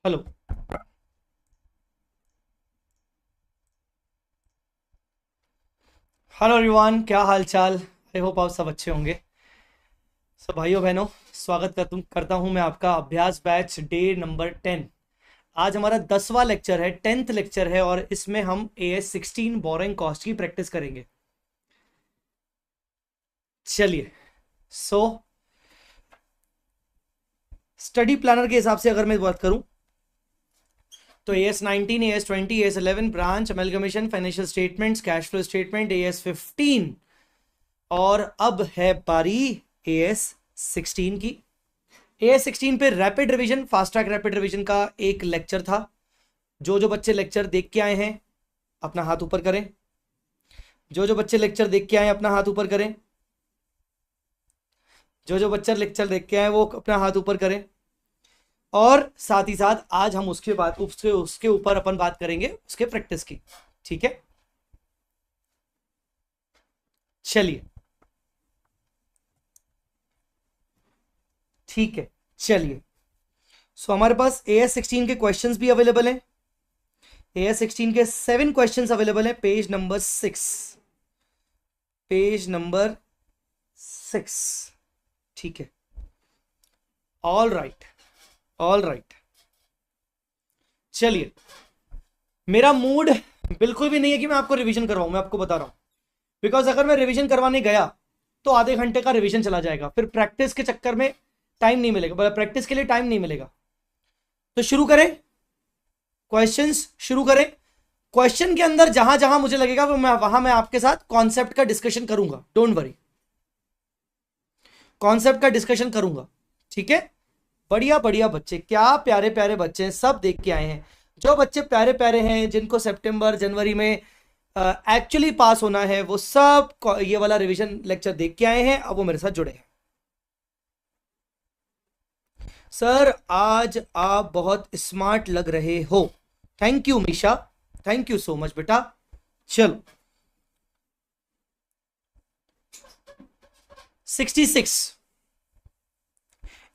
Hello. Hello everyone, क्या हाल चाल। I hope आप सब अच्छे होंगे। सब भाइयों बहनों, स्वागत करता हूं मैं आपका अभ्यास बैच डे नंबर 10। आज हमारा 10वां लेक्चर है, 10th लेक्चर है, और इसमें हम AS16 बोरिंग कॉस्ट की प्रैक्टिस करेंगे। चलिए। सो स्टडी प्लानर के हिसाब से अगर मैं बात करूं तो AS19, AS20, AS11 branch amalgamation, financial statements, cash flow statement, AS15, और अब है बारी AS16 की। AS16 पे rapid revision, fast track rapid revision का एक लेक्चर था। जो जो बच्चे लेक्चर देख के आए हैं अपना हाथ ऊपर करें। जो जो बच्चे लेक्चर देख के आए हैं अपना हाथ ऊपर करें। जो जो बच्चे लेक्चर देख के आए वो अपना हाथ ऊपर करें। और साथ ही साथ आज हम उसके बाद उसके उसके ऊपर अपन बात करेंगे उसके प्रैक्टिस की। ठीक है, चलिए। ठीक है, चलिए। सो हमारे पास AS16 के क्वेश्चंस भी अवेलेबल हैं। AS16 के 7 क्वेश्चंस अवेलेबल हैं, पेज नंबर 6। Page number 6। ठीक है। All right, all right. चलिए। मेरा मूड बिल्कुल भी नहीं है कि मैं आपको रिवीजन करवाऊं, मैं आपको बता रहा हूं। बिकॉज अगर मैं रिवीजन करवाने गया तो आधे घंटे का रिवीजन चला जाएगा, फिर प्रैक्टिस के चक्कर में टाइम नहीं मिलेगा, प्रैक्टिस के लिए टाइम नहीं मिलेगा। तो शुरू करें, क्वेश्चंस शुरू करें। क्वेश्चन के अंदर जहां जहां मुझे लगेगा वो मैं आपके साथ कॉन्सेप्ट का डिस्कशन करूंगा। डोंट वरी, कॉन्सेप्ट का डिस्कशन करूंगा। ठीक है। बढ़िया बढ़िया बच्चे, क्या प्यारे प्यारे बच्चे हैं, सब देख के आए हैं। जो बच्चे प्यारे प्यारे हैं, जिनको सितंबर जनवरी में एक्चुअली पास होना है, वो सब ये वाला रिवीजन लेक्चर देख के आए हैं, अब वो मेरे साथ जुड़े हैं। सर आज आप बहुत स्मार्ट लग रहे हो। Thank you Misha, thank you so much बेटा। चलो। 66।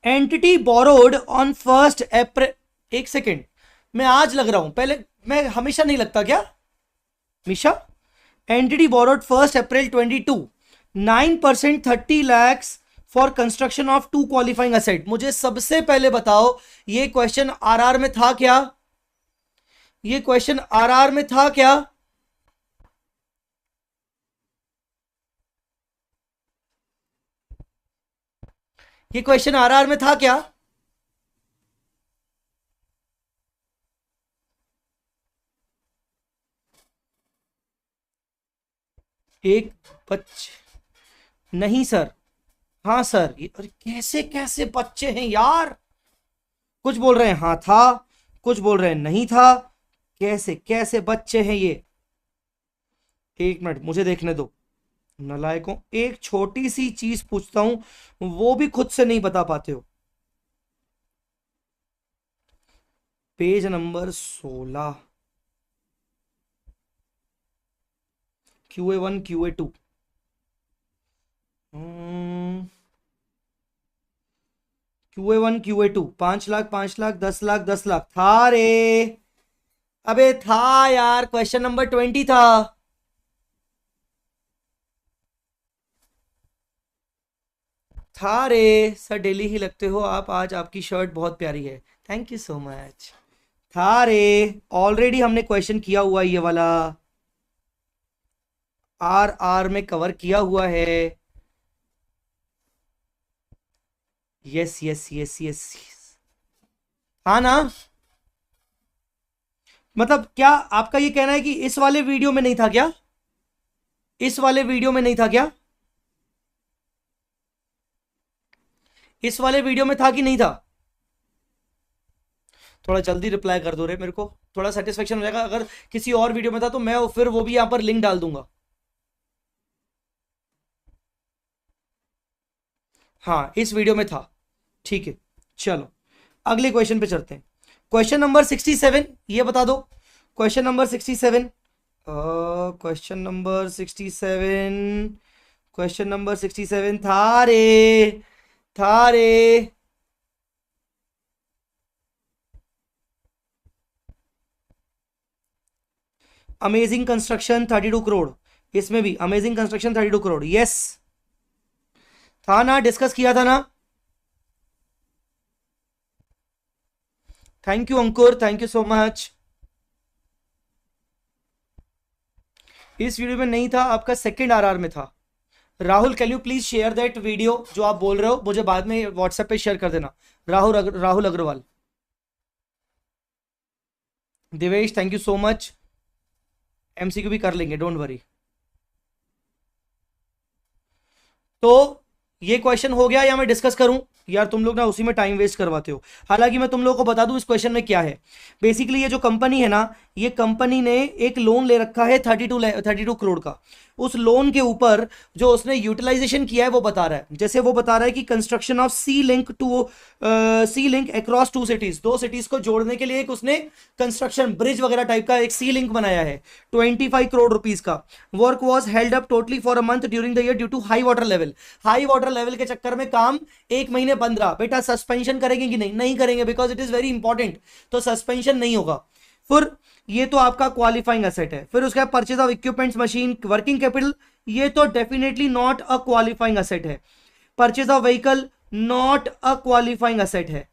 Entity borrowed on 1 April. एक सेकेंड, मैं आज लग रहा हूं, पहले मैं हमेशा नहीं लगता क्या Misha? Entity borrowed 1 April 22, 9%, 30 lakhs for construction of 2 qualifying asset. मुझे सबसे पहले बताओ, ये क्वेश्चन आरआर में था क्या? ये क्वेश्चन आरआर में था क्या? ये क्वेश्चन आरआर में था क्या? एक बच्चे, नहीं सर। हाँ सर, अरे कैसे कैसे बच्चे हैं यार। कुछ बोल रहे हैं हाँ था, कुछ बोल रहे हैं नहीं था। कैसे कैसे बच्चे हैं ये। एक मिनट मुझे देखने दो। नलायकों, एक छोटी सी चीज पूछता हूं, वो भी खुद से नहीं बता पाते हो। Page number 16, QA1 QA2। QA1 QA2, 5 lakh 5 lakh 10 lakh 10 lakh था रे। अबे था यार, क्वेश्चन नंबर 20 था। था रे। सर डेली ही लगते हो आप, आज आपकी शर्ट बहुत प्यारी है। Thank you so much. था रे। ऑलरेडी हमने क्वेश्चन किया हुआ है ये वाला, आर आर में कवर किया हुआ है। Yes yes yes yes. हाँ ना? मतलब क्या आपका ये कहना है कि इस वाले वीडियो में नहीं था क्या? इस वाले वीडियो में नहीं था क्या? इस वाले वीडियो में था कि नहीं था? थोड़ा जल्दी रिप्लाई कर दो रे, मेरे को थोड़ा सेटिस्फेक्शन हो जाएगा। अगर किसी और वीडियो में था तो मैं फिर वो भी यहां पर लिंक डाल दूंगा। हाँ, इस वीडियो में था। ठीक है, चलो अगले क्वेश्चन पे चलते हैं। क्वेश्चन नंबर 67, ये बता दो। Question number 67। Question number 67। Question number 67 था रे। था रे। अमेजिंग कंस्ट्रक्शन 32 करोड़, इसमें भी अमेजिंग कंस्ट्रक्शन 32 करोड़, यस था ना, डिस्कस किया था ना। Thank you Ankur, thank you so much. इस वीडियो में नहीं था, आपका सेकंड आरआर में था। Rahul can you please share that video जो आप बोल रहे हो, मुझे बाद में व्हाट्सएप पे शेयर कर देना। Rahul Agarwal. Divesh thank you so much. MCQ भी कर लेंगे, डोंट वरी। तो ये क्वेश्चन हो गया या मैं डिस्कस करूं? यार तुम लोग ना उसी में टाइम वेस्ट करवाते हो। हालांकि मैं तुम लोगों को बता दूं इस क्वेश्चन में क्या है। बेसिकली ये जो कंपनी है ना, ये कंपनी ने एक लोन ले रखा है 32 करोड़ का। उस लोन के ऊपर जो उसने यूटिलाइजेशन किया है वो बता रहा है। जैसे वो बता रहा है कि construction of sea link across 2 cities, 2 cities को जोड़ने के लिए एक उसने कंस्ट्रक्शन ब्रिज वगैरह टाइप का एक सी लिंक बनाया है 25 करोड़ रुपीस का। Work was held up totally for a month during the year due to high water level. High water level के चक्कर में काम 1 महीने बंद रहा। बेटा सस्पेंशन करेंगे कि नहीं? नहीं करेंगे, because it is very important. तो सस्पेंशन नहीं होगा। फिर ये तो आपका क्वालिफाइंग एसेट है। फिर उसका purchase of equipments, machine, working capital, ये तो definitely not a qualifying asset है। Purchase of vehicle not a qualifying asset है।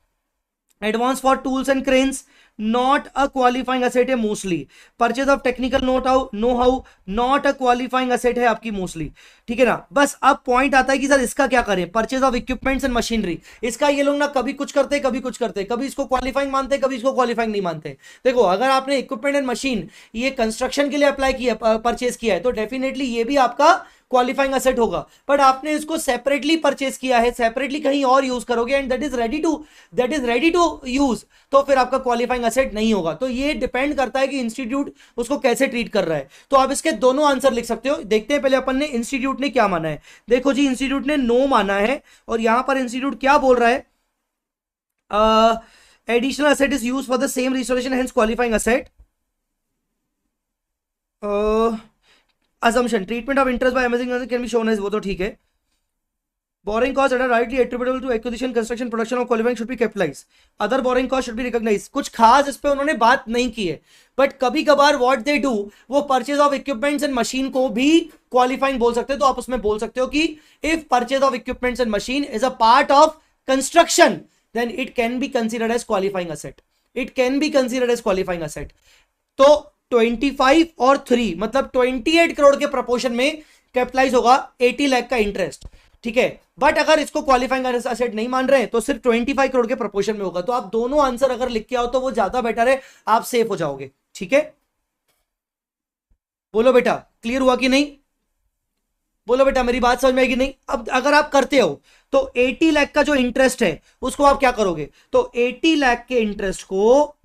Advance for tools and cranes not a qualifying asset है mostly. Purchase of technical know how not a qualifying asset है आपकी mostly. ठीक है ना। बस अब पॉइंट आता है कि सर इसका क्या करें? Purchase of equipments and machinery, इसका ये लोग ना कभी कुछ करते कभी कुछ करते, कभी इसको क्वालिफाइंग मानते कभी इसको क्वालिफाइंग नहीं मानते। देखो अगर आपने इक्विपमेंट एंड मशीन ये कंस्ट्रक्शन के लिए अप्लाई किया, परचेज किया है, तो डेफिनेटली ये भी आपका क्वालिफाइंग असेट होगा। बट आपने इसको सेपरेटली परचेज किया है, सेपरेटली कहीं और यूज करोगे and that is ready to use, तो फिर आपका क्वालिफाइंग असेट नहीं होगा। तो ये डिपेंड करता है कि इंस्टीट्यूट उसको कैसे ट्रीट कर रहा है। तो आप इसके दोनों आंसर लिख सकते हो। देखते हैं पहले अपन ने इंस्टीट्यूट ने क्या माना है। देखो जी, इंस्टीट्यूट ने नो माना है और यहां पर इंस्टीट्यूट क्या बोल रहा है? Additional asset is use for the same restoration hence qualifying asset. assumption treatment of interest by amazing can be shown as, वो तो ठीक है। borrowing costs that are rightly attributable to acquisition, construction, production of qualifying should be capitalized. Other borrowing costs should be recognized. कुछ खास इस पे उन्होंने बात नहीं की है, बट कभी कभार व्हाट दे डू, वो purchase of equipments and machine को भी क्वालिफाइंग बोल सकते हो। तो आप उसमें बोल सकते हो कि if purchase of equipments and machine is a part of construction then it can be considered as qualifying asset. It can be considered as qualifying asset. तो 25 और 3 मतलब 28 करोड़ के प्रपोर्शन में कैपिटलाइज होगा 80 लाख का इंटरेस्ट। ठीक है। बट अगर इसको क्वालिफाइंग असेट नहीं मान रहे हैं तो सिर्फ 25 करोड़ के प्रपोर्शन में होगा। तो आप दोनों आंसर अगर लिख के आओ तो वो ज्यादा बेटर है, आप सेफ हो जाओगे। ठीक है, बोलो बेटा क्लियर हुआ कि नहीं? बोलो बेटा मेरी बात समझ में आएगी नहीं? अब अगर आप करते हो तो 80 लाख का जो इंटरेस्ट है उसको आप क्या करोगे? तो 80 लाख के इंटरेस्ट को,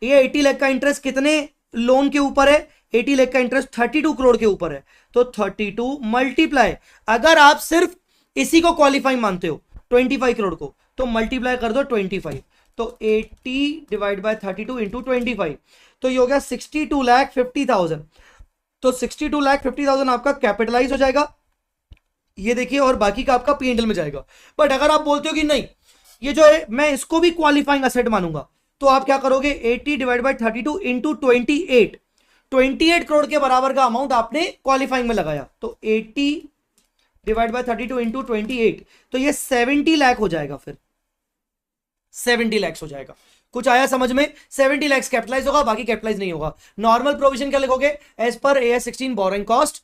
ये 80 लाख का इंटरेस्ट कितने लोन के ऊपर है? 80 लाख का इंटरेस्ट 32 करोड़ के ऊपर है। तो 32 मल्टीप्लाई, अगर आप सिर्फ इसी को क्वालिफाई मानते हो 25 करोड़ को, तो मल्टीप्लाई कर दो 25। तो 80 डिवाइड बाय 32 इंटू 25, तो ये हो गया 62,50,000। तो 62,50,000 आपका कैपिटलाइज हो जाएगा, ये देखिए, और बाकी का आपका पीएनएल में जाएगा। बट अगर आप बोलते हो कि नहीं ये जो है मैं इसको भी क्वालिफाइंग असेट मानूंगा, तो आप क्या करोगे? 80 डिवाइड बाय 32 इंटू 28 करोड़ के बराबर का अमाउंट आपने क्वालिफाइंग में लगाया। तो 80 डिवाइड बाय 32 इंटू 28, तो ये 70 लाख हो जाएगा। फिर 70 लाख हो जाएगा। कुछ आया समझ में? 70 लाख कैपिटलाइज होगा, बाकी कैपिटलाइज नहीं होगा। नॉर्मल प्रोविजन क्या लिखोगे? As per AS 16 borrowing cost,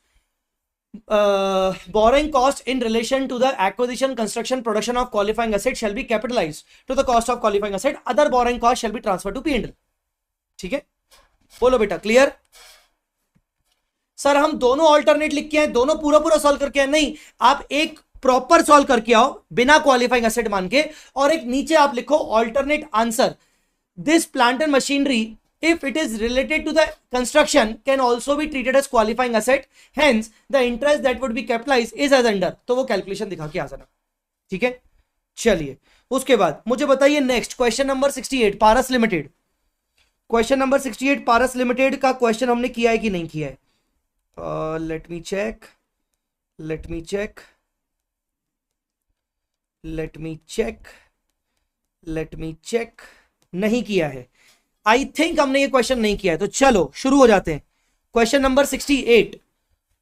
borrowing cost in relation to the acquisition, construction, production of qualifying asset shall be capitalized to the cost of qualifying asset. Other borrowing cost shall be transferred to P&L. ठीक है, बोलो बेटा clear? Sir हम दोनों alternate लिख के आए, दोनों पूरा सॉल्व करके आए? नहीं, आप एक प्रॉपर सॉल्व करके आओ बिना क्वालिफाइंग एसेट मान के, और एक नीचे आप लिखो alternate answer. This plant and machinery if it is related to the construction can also be treated as qualifying asset, hence the interest that would be capitalized is as under। तो वो calculation दिखा के आ जाना। ठीक है, चलिए उसके बाद मुझे बताइए नेक्स्ट क्वेश्चन नंबर 68 पारस लिमिटेड। क्वेश्चन नंबर 68 पारस लिमिटेड का क्वेश्चन हमने किया है कि नहीं किया है? लेट मी चेक नहीं किया है। आई थिंक हमने ये क्वेश्चन नहीं किया है, तो चलो शुरू हो जाते हैं। Question number 68,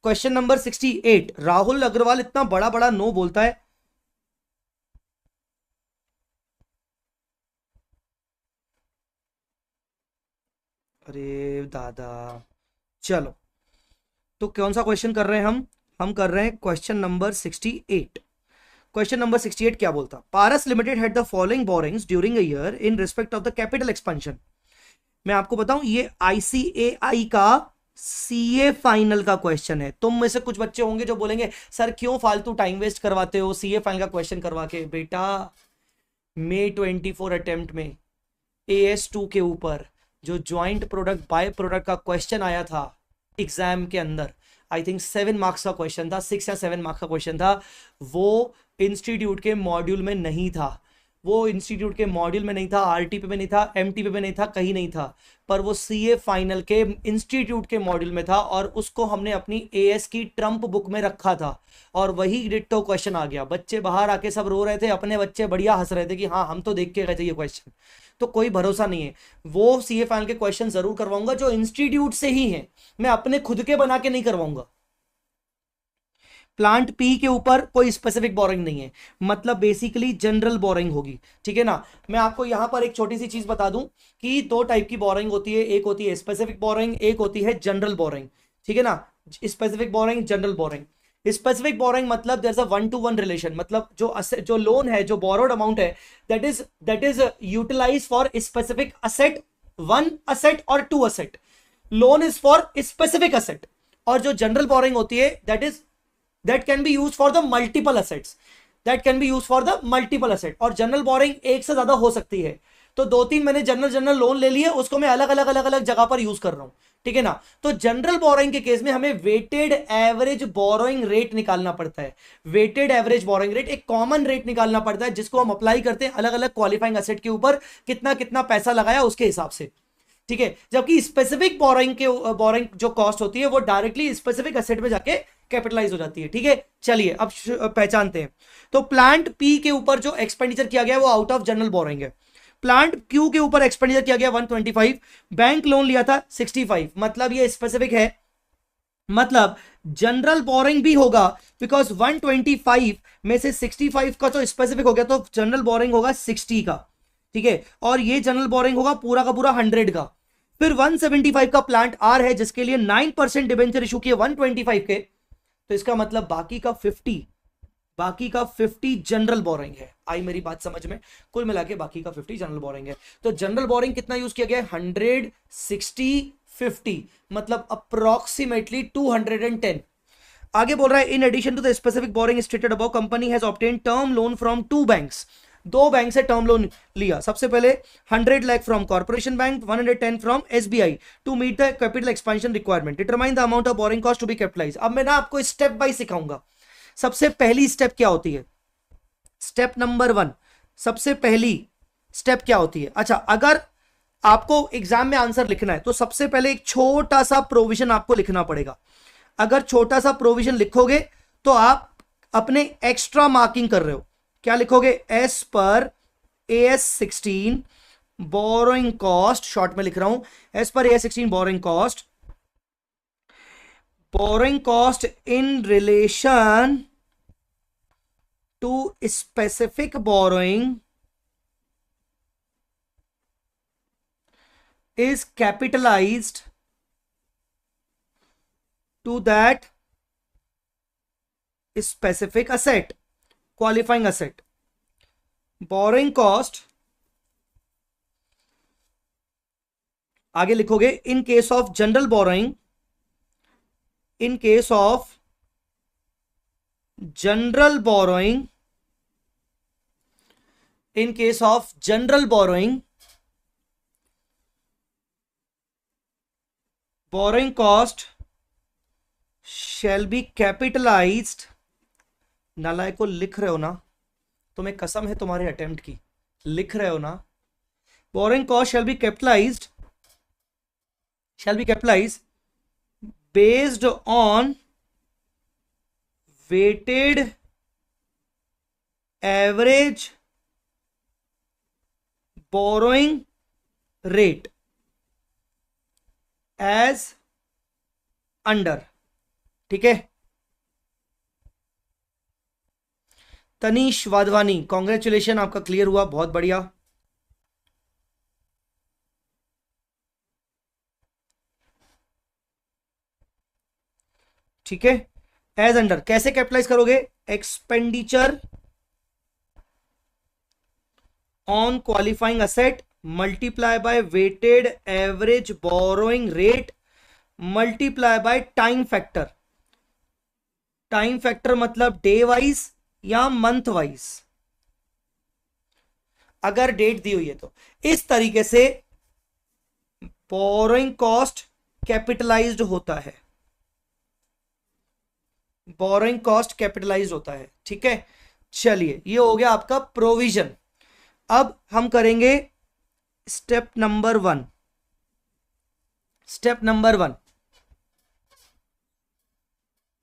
question number 68। Rahul Agarwal इतना बड़ा बड़ा नो बोलता है। अरे दादा, चलो तो कौन सा क्वेश्चन कर रहे हैं हम कर रहे हैं क्वेश्चन नंबर 68। क्वेश्चन नंबर 68 क्या बोलता? Paras limited had the following borrowings during a year in respect of the capital expansion. मैं आपको बताऊं, ये आईसीएआई का सीए फाइनल का क्वेश्चन है। तुम में से कुछ बच्चे होंगे जो बोलेंगे सर क्यों फालतू टाइम वेस्ट करवाते हो सीए फाइनल का क्वेश्चन करवा के। बेटा, May 24 अटेम्प्ट में AS2 के ऊपर जो ज्वाइंट प्रोडक्ट बाय प्रोडक्ट का क्वेश्चन आया था एग्जाम के अंदर, आई थिंक 7 मार्क्स का क्वेश्चन था, 6 या 7 मार्क्स का क्वेश्चन था। वो इंस्टीट्यूट के मॉड्यूल में नहीं था, वो इंस्टीट्यूट के मॉड्यूल में नहीं था, आरटीपी में नहीं था, एमटीपी में नहीं था, कहीं नहीं था, पर वो सीए फाइनल के इंस्टीट्यूट के मॉड्यूल में था और उसको हमने अपनी एएस की ट्रम्प बुक में रखा था और वही डिट्टो क्वेश्चन आ गया। बच्चे बाहर आके सब रो रहे थे, अपने बच्चे बढ़िया हंस रहे थे कि हाँ हम तो देख के गए थे ये क्वेश्चन। तो कोई भरोसा नहीं है, वो सीए फाइनल के क्वेश्चन जरूर करवाऊंगा जो इंस्टीट्यूट से ही है, मैं अपने खुद के बना के नहीं करवाऊंगा। प्लांट पी के ऊपर कोई स्पेसिफिक बोरिंग नहीं है, मतलब बेसिकली जनरल बोरिंग होगी, ठीक है ना। मैं आपको यहां पर एक छोटी सी चीज बता दूं कि दो टाइप की बोरिंग होती है, एक होती है स्पेसिफिक बोरिंग, एक होती है जनरल बोरिंग, ठीक है ना। Specific borrowing, general borrowing. Specific borrowing मतलब there is a 1-to-1 relation, मतलब जो लोन है, जो बोरोड अमाउंट है, that is utilise for specific asset, one asset और two asset. Loan is for specific asset. और जो जनरल बोरिंग होती है that can be used for the multiple assets, that can be used for the multiple asset। और general boring एक से ज्यादा हो सकती है, तो 2-3 मैंने जनरल लोन ले लिए, उसको मैं अलग अलग जगह पर यूज कर रहा हूं, ठीक है ना। तो जनरल बोरिंग के केस में हमें वेटेड एवरेज बोरोइंग रेट निकालना पड़ता है। वेटेड एवरेज बोरोइंग रेट एक कॉमन रेट निकालना पड़ता है जिसको हम अप्लाई करते हैं अलग अलग क्वालिफाइंग एसेट के ऊपर, कितना कितना पैसा लगाया उसके हिसाब से, ठीक है। जबकि स्पेसिफिक बोरिंग जो कॉस्ट होती है वो डायरेक्टली स्पेसिफिक एसेट में जाके कैपिटलाइज हो जाती है, ठीक है। चलिए अब पहचानते हैं। तो प्लांट पी के ऊपर जो एक्सपेंडिचर किया गया वो आउट ऑफ जनरल बोरिंग है। प्लांट क्यू के ऊपर एक्सपेंडिचर किया गया 125, बैंक लोन लिया था 65, मतलब ये स्पेसिफिक है, मतलब जनरल बोरिंग भी होगा, बिकॉज 125 में से 65 का तो स्पेसिफिक हो गया, तो जनरल बोरिंग होगा 60 का, ठीक है। और ये जनरल बोरिंग होगा पूरा का पूरा 100 का। फिर 175 का प्लांट आर है जिसके लिए 9% डिबेंचर इशू किए 125 के, तो इसका मतलब बाकी का 50 जनरल बोरिंग है। आई मेरी बात समझ में? कुल मिला के बाकी का 50 जनरल बोरिंग है। तो जनरल बोरिंग कितना यूज किया गया? 100, 60, 50, मतलब अप्रोक्सीमेटली 210। आगे बोल रहा है in addition to the specific borrowing stated above, company has obtain term loan from 2 banks. 2 bank से टर्म लोन लिया। सबसे पहले 100 lakh from corporation bank, 110 from SBI to meet the capital expansion requirement. Determine the amount of borrowing cost to be capitalise. अब मैं ना आपको step by सिखाऊंगा। सबसे पहली स्टेप क्या होती है? स्टेप नंबर 1, सबसे पहली स्टेप क्या होती है? अच्छा, अगर आपको एग्जाम में आंसर लिखना है तो सबसे पहले एक छोटा सा प्रोविजन आपको लिखना पड़ेगा। अगर छोटा सा प्रोविजन लिखोगे तो आप अपने एक्स्ट्रा मार्किंग कर रहे हो। क्या लिखोगे? S per AS16 borrowing cost, short में लिख रहा हूं, as per AS16 borrowing cost in relation to specific borrowing is capitalized to that specific asset, qualifying asset। borrowing cost आगे लिखोगे in case of general borrowing, in case of general borrowing, in case of general borrowing, borrowing cost shall be capitalized। नालायक को लिख रहे हो ना? तुम्हें कसम है तुम्हारे अटेम्प्ट की, लिख रहे हो ना? borrowing cost shall be capitalized based on weighted average borrowing rate। As under. ठीक है, तनीश वाधवानी, कॉन्ग्रेचुलेशन, आपका क्लियर हुआ, बहुत बढ़िया। ठीक है, एज अंडर कैसे कैपिटलाइज करोगे? Expenditure on qualifying asset multiply by weighted average borrowing rate multiply by time factor. Time factor मतलब डे वाइज या मंथ वाइज, अगर डेट दी हुई है तो। इस तरीके से बोरोइंग कॉस्ट कैपिटलाइज्ड होता है, बोरोइंग कॉस्ट कैपिटलाइज्ड होता है। ठीक है, चलिए ये हो गया आपका प्रोविजन। अब हम करेंगे step number 1। Step number 1,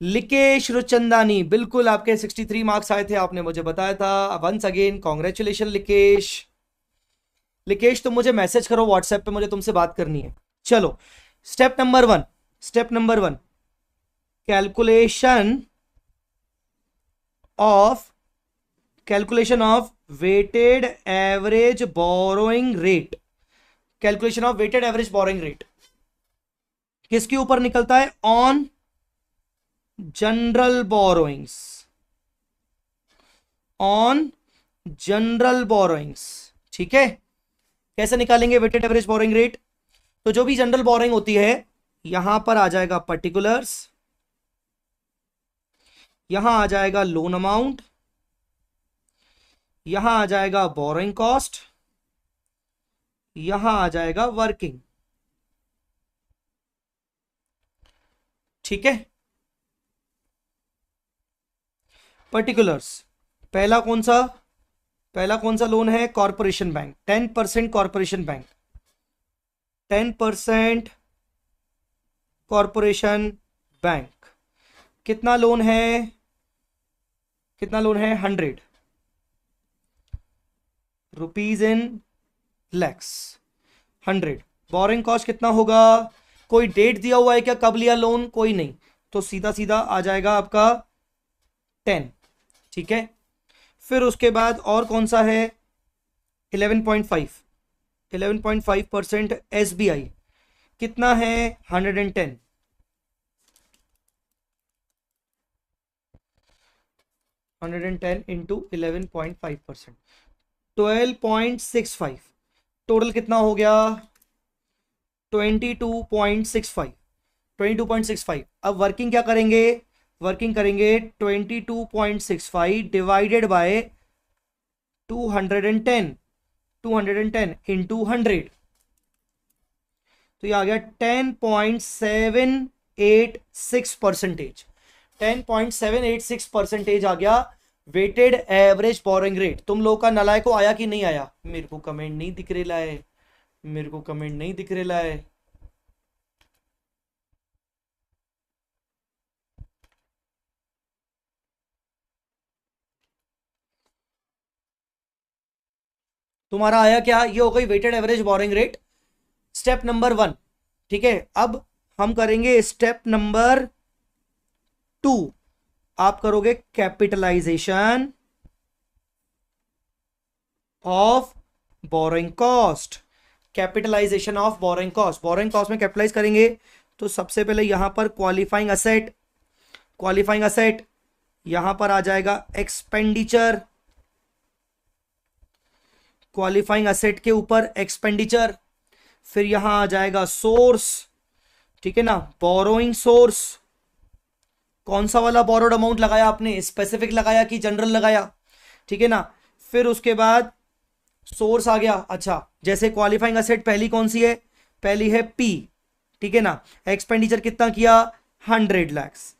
Likesh रुचंदानी, बिल्कुल आपके 63 मार्क्स आए थे, आपने मुझे बताया था। Once again congratulation Likesh. Likesh तुम मुझे मैसेज करो व्हाट्सएप पे, मुझे तुमसे बात करनी है। चलो step number 1, step number 1, calculation of weighted average borrowing rate. Calculation of weighted average borrowing rate किसके ऊपर निकलता है? On general borrowings, on general borrowings. ठीक है, कैसे निकालेंगे वेटेड एवरेज बोरोइंग रेट? तो जो भी जनरल बोरोइंग होती है, यहां पर आ जाएगा पर्टिकुलर्स, यहां आ जाएगा लोन अमाउंट, यहां आ जाएगा बोरोइंग कॉस्ट, यहां आ जाएगा वर्किंग। ठीक है, पर्टिकुलर्स, पहला कौन सा? पहला कौन सा लोन है? Corporation bank, 10% corporation bank, 10% corporation bank. कितना लोन है? कितना लोन है? 100 rupees in lakhs, 100। Borrowing cost कितना होगा? कोई डेट दिया हुआ है क्या, कब लिया लोन? कोई नहीं, तो सीधा सीधा आ जाएगा आपका 10। ठीक है, फिर उसके बाद और कौन सा है? 11.5, 11.5% SBI, कितना है? 110, 110 इंटू 11.5%, 12.65। टोटल कितना हो गया? 22.65, 22.65। अब वर्किंग क्या करेंगे? वर्किंग करेंगे 22.65 डिवाइडेड बाय 210, 210 इंटू 100, तो ये आ गया 10.786%, 10.786% आ गया वेटेड एवरेज बोरिंग रेट। तुम लोग का नलाय को आया कि नहीं आया? मेरे को कमेंट नहीं दिख रहा है, मेरे को कमेंट नहीं दिख रहा है। तुम्हारा आया क्या? ये हो गई weighted average borrowing rate, step number 1। ठीक है, अब हम करेंगे स्टेप नंबर 2। आप करोगे capitalisation of borrowing cost, capitalisation of borrowing cost. Borrowing cost में कैपिटलाइज करेंगे तो सबसे पहले यहां पर क्वालिफाइंग असेट, क्वालिफाइंग असेट, यहां पर आ जाएगा एक्सपेंडिचर, क्वालिफाइंग असेट के ऊपर एक्सपेंडिचर, फिर यहां आ जाएगा सोर्स। ठीक है ना, बोरोइंग सोर्स, कौन सा वाला बोरोड अमाउंट लगाया आपने? स्पेसिफिक लगाया कि जनरल लगाया? ठीक है ना, फिर उसके बाद सोर्स आ गया। अच्छा, जैसे क्वालिफाइंग असेट पहली कौन सी है? पहली है पी। ठीक है ना, एक्सपेंडिचर कितना किया? 100 लैक्स,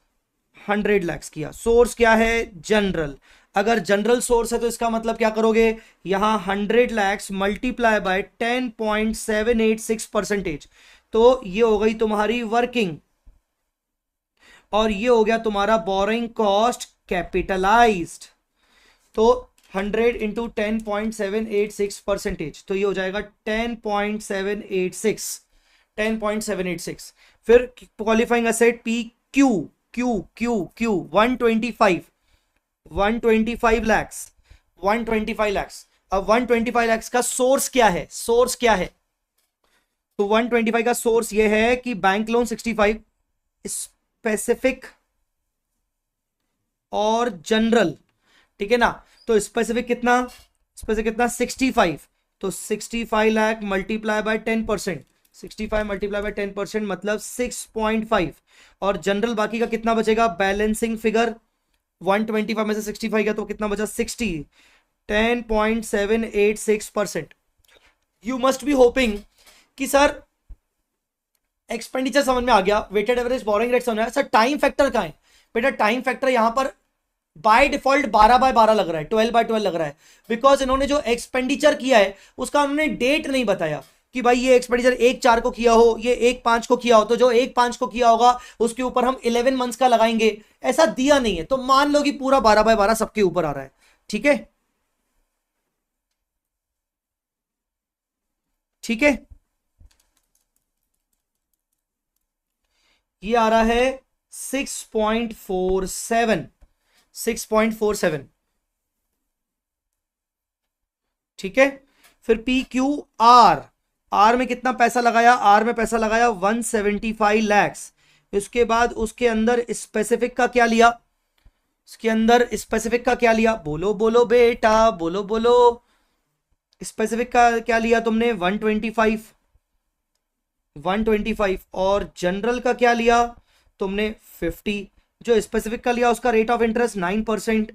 100 लैक्स किया। सोर्स क्या है? जनरल। अगर जनरल सोर्स है तो इसका मतलब क्या करोगे? यहां 100 लैक्स मल्टीप्लाई बाय 10.786%, तो ये हो गई तुम्हारी वर्किंग, और ये हो गया तुम्हारा बोरिंग कॉस्ट कैपिटलाइज्ड। तो 100 इंटू 10.786%, तो ये हो जाएगा 10.786, 10.786। फिर qualifying asset P Q Q Q Q 125 lakhs, 125 lakhs. अब 125 लैक्स का सोर्स क्या है, सोर्स क्या है? तो 125 का सोर्स ये है कि बैंक लोन 65, स्पेसिफिक और जनरल, ठीक है ना। तो स्पेसिफिक कितना, स्पेसिफिक कितना 65, तो 65 lakh multiply by 10%, 65 multiply by 10% मतलब 6.5। और जनरल बाकी का कितना बचेगा, बैलेंसिंग फिगर 125 में से 65 गया तो कितना बचा 60, 10.786%। यू मस्ट बी होपिंग कि सर एक्सपेंडिचर समझ में आ गया, वेटेड एवरेज बोरिंग रेट समझ में आया, सर टाइम फैक्टर कहां है? बेटा टाइम फैक्टर यहां पर बाय डिफॉल्ट 12/12 लग रहा है, 12/12 लग रहा है, बिकॉज इन्होंने जो एक्सपेंडिचर किया है उसका उन्होंने डेट नहीं बताया कि भाई ये एक्सपेंडिचर 1/4 को किया हो, ये 1/5 को किया हो, तो जो 1/5 को किया होगा उसके ऊपर हम 11 मंथ्स का लगाएंगे, ऐसा दिया नहीं है। तो मान लो कि पूरा 12/12 सबके ऊपर आ रहा है, ठीक है, ठीक है। ये आ रहा है 6.47, 6.47, ठीक है। फिर पी क्यू आर, आर में कितना पैसा लगाया, आर में पैसा लगाया 175 लैक्स। इसके बाद उसके अंदर स्पेसिफिक का क्या लिया, इसके अंदर स्पेसिफिक का क्या लिया, बोलो बोलो बेटा, बोलो बोलो, स्पेसिफिक का क्या लिया तुमने 125, 125। और जनरल का क्या लिया तुमने 50। जो स्पेसिफिक का लिया उसका रेट ऑफ इंटरेस्ट 9%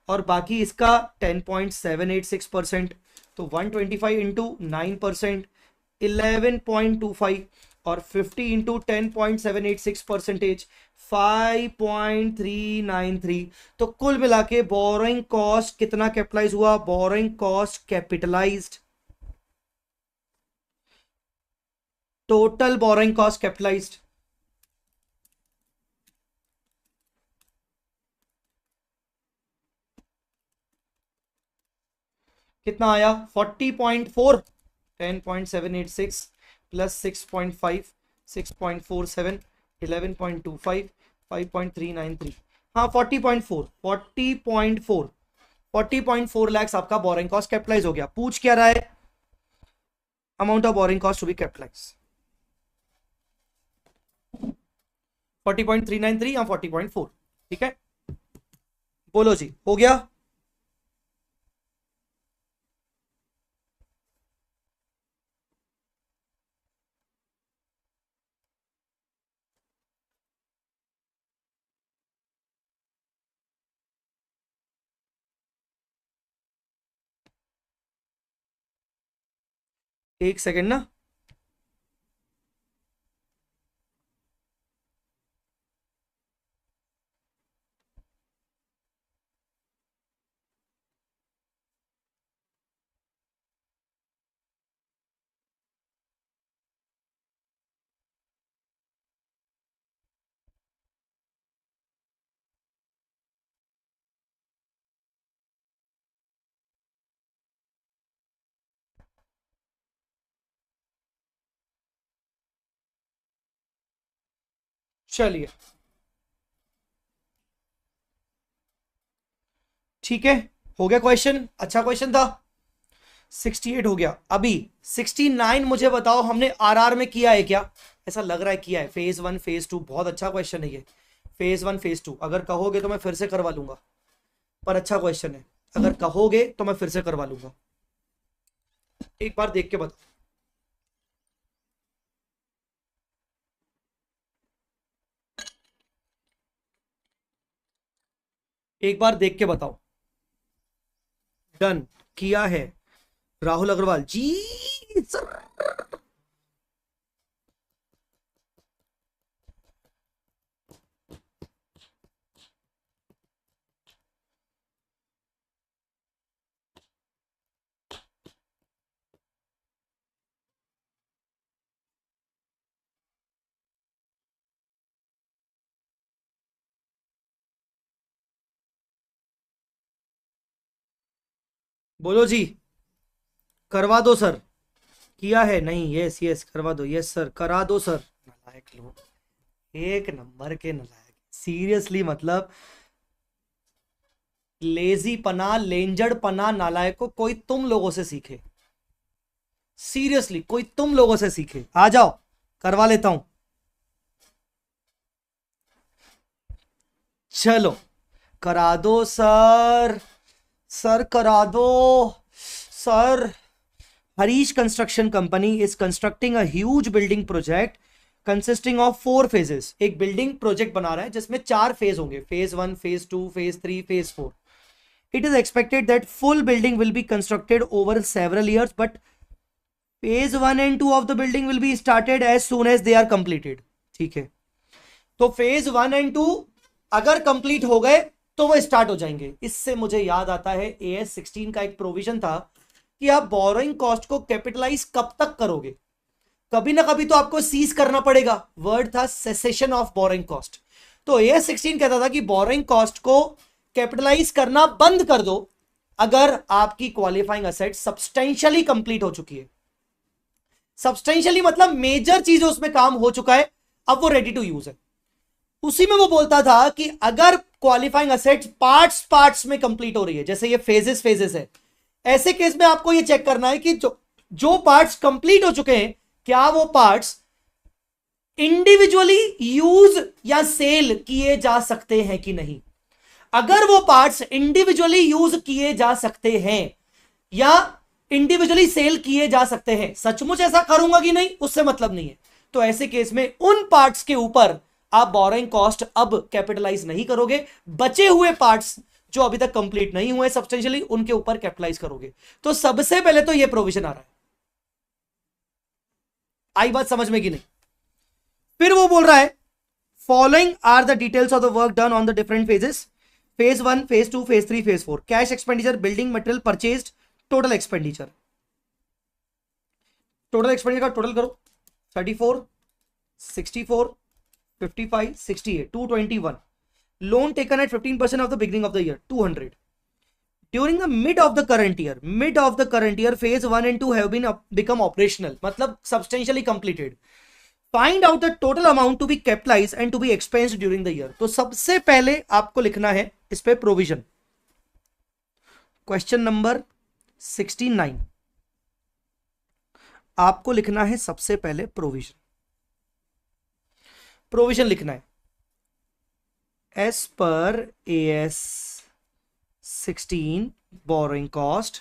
और बाकी इसका 10.786%। तो 125 इंटू 9% 11.25 और 50 इंटू 10.786% 5.393। तो कुल मिला के बोरोइंग कॉस्ट कितना कैपिटलाइज हुआ, borrowing cost capitalised, total borrowing cost capitalised कितना आया 40.4, 10.786 प्लस 6.5, 6.47, 11.25, 5.393, हाँ 40.4, 40.4, 40.4 लैक्स आपका बोरिंग कॉस्ट कैपिटलाइज हो गया। पूछ क्या रहा है, amount of borrowing cost to be capitalise 40.393 या 40.4, ठीक है। बोलो जी, हो गया। एक सेकेंड ना, चलिए ठीक है, हो गया क्वेश्चन, अच्छा क्वेश्चन था। 68 हो गया। अभी 69 मुझे बताओ हमने आरआर में किया है क्या, ऐसा लग रहा है किया है, फेज 1 फेज 2, बहुत अच्छा क्वेश्चन है ये, फेज 1 फेज 2। अगर कहोगे तो मैं फिर से करवा लूंगा, पर अच्छा क्वेश्चन है, अगर कहोगे तो मैं फिर से करवा लूंगा। एक बार देख के बताओ, एक बार देख के बताओ। डन किया है राहुल अग्रवाल जी सर। बोलो जी, करवा दो सर, किया है नहीं? यस यस करवा दो, यस सर करा दो सर। नालायक लोग, एक नंबर के नालायक, सीरियसली मतलब लेजी पना, लेंजड़ पना, नालायक को कोई तुम लोगों से सीखे, सीरियसली कोई तुम लोगों से सीखे। आ जाओ करवा लेता हूं। चलो करा दो सर, सर करा दो sir. Harish construction company is constructing a huge building project consisting of 4 phases. एक बिल्डिंग प्रोजेक्ट बना रहा है जिसमें 4 फेज होंगे, phase 1, phase 2, phase 3, phase 4। It is expected that full building will be constructed over several years, but phase 1 and 2 of the building will be started as soon as they are completed। ठीक है, तो phase 1 and 2 अगर complete हो गए तो वो start हो जाएंगे। इससे मुझे याद आता है AS 16 का एक प्रोविजन था कि आप बोरोइंग कॉस्ट को कैपिटलाइज कब तक करोगे, कभी ना कभी तो आपको सीज करना पड़ेगा। वर्ड था सेसेशन ऑफ बोरोइंग कॉस्ट। तो AS 16 कहता था कि बोरोइंग कॉस्ट को कैपिटलाइज करना बंद कर दो अगर आपकी क्वालिफाइंग असेट सब्सटेंशियली कंप्लीट हो चुकी है। सब्सटेंशियली मतलब मेजर चीज उसमें काम हो चुका है, अब वो रेडी टू यूज है। उसी में वो बोलता था कि अगर क्वालिफाइंग असेट पार्ट्स में कंप्लीट हो रही है, जैसे ये फेजेस है, ऐसे केस में आपको ये चेक करना है कि जो पार्ट्स कंप्लीट हो चुके हैं क्या वो पार्ट्स इंडिविजुअली यूज या सेल किए जा सकते हैं कि नहीं। अगर वो पार्ट्स इंडिविजुअली यूज किए जा सकते हैं या इंडिविजुअली सेल किए जा सकते हैं, सचमुच ऐसा करूंगा कि नहीं उससे मतलब नहीं है, तो ऐसे केस में उन पार्ट्स के ऊपर आप बोरोइंग कॉस्ट अब कैपिटलाइज नहीं करोगे, बचे हुए पार्ट्स जो अभी तक कंप्लीट नहीं हुए सब्सटेंशियली उनके ऊपर कैपिटलाइज करोगे। तो सबसे पहले तो ये प्रोविजन आ रहा है। आई बात समझ में कि नहीं? फिर वो बोल रहा है following are the details of the work done on the different phases, phase 1, phase 2, phase 3, phase 4। Cash expenditure, building material purchased, total expenditure. Total expenditure का टोटल करो, 34, 64, 55, 68, 221। Loan taken at 15% of the beginning of the year, 200. During the mid of the current year, phase 1 and 2 have become operational, मतलब substantially completed. Find out the total amount to be capitalized and to be expensed during the year। तो सबसे पहले आपको लिखना है इस पे provision. Question number 69 आपको लिखना है सबसे पहले प्रोविजन लिखना है। As per AS 16 borrowing cost,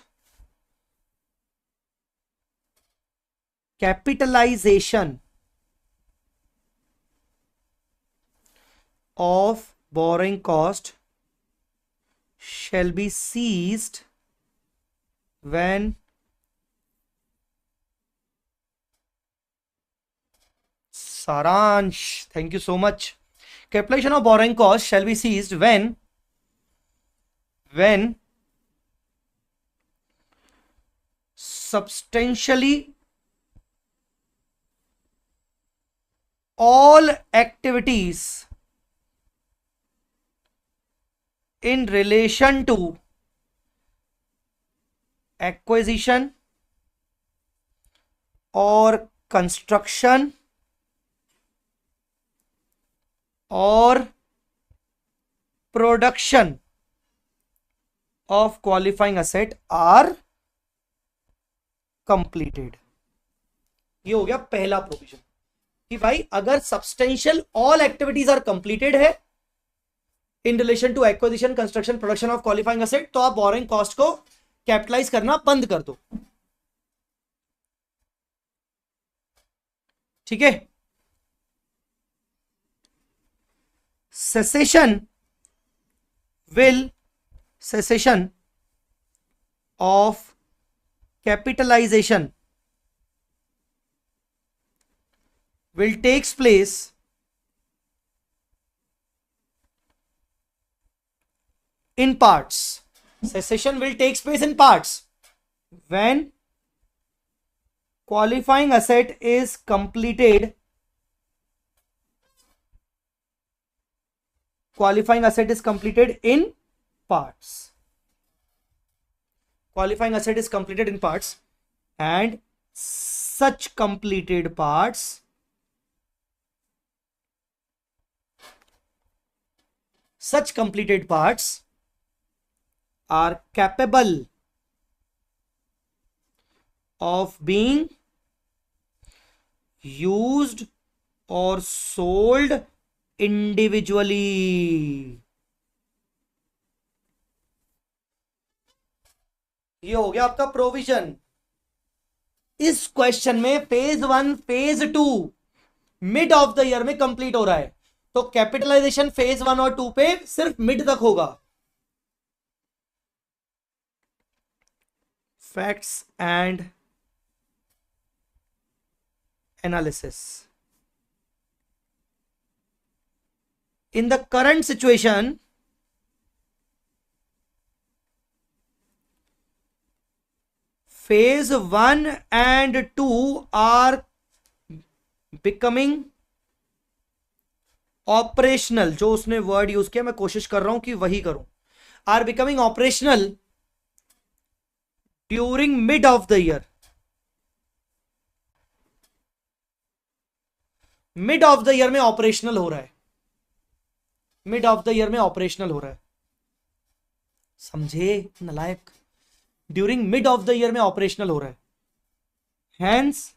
capitalization of borrowing cost shall be ceased when Saransh, thank you so much. Capitalization of borrowing cost shall be ceased when substantially all activities in relation to acquisition or construction और production of qualifying asset are completed. ये हो गया पहला provision कि भाई अगर substantial all activities are completed है in relation to acquisition, construction, production of qualifying asset, तो आप बोरोइंग कॉस्ट को कैपिटलाइज करना बंद कर दो। ठीक है। cessation of capitalization will takes place in parts. Cessation will takes place in parts when qualifying asset is completed, qualifying asset is completed in parts, qualifying asset is completed in parts and such completed parts are capable of being used or sold individually. ये हो गया आपका provision. इस question में phase 1 phase 2 mid of the year में complete हो रहा है, तो कैपिटलाइजेशन फेज 1 और 2 पे सिर्फ मिड तक होगा. Facts and analysis. In the current situation, phase 1 and 2 are becoming operational. जो उसने वर्ड यूज किया, मैं कोशिश कर रहा हूं कि वही करूं. Are becoming operational during mid of the year. Mid of the year में ऑपरेशनल हो रहा है. मिड ऑफ द ईयर में ऑपरेशनल हो रहा है. समझे नलायक? During mid of the year में ऑपरेशनल हो रहा है. Hence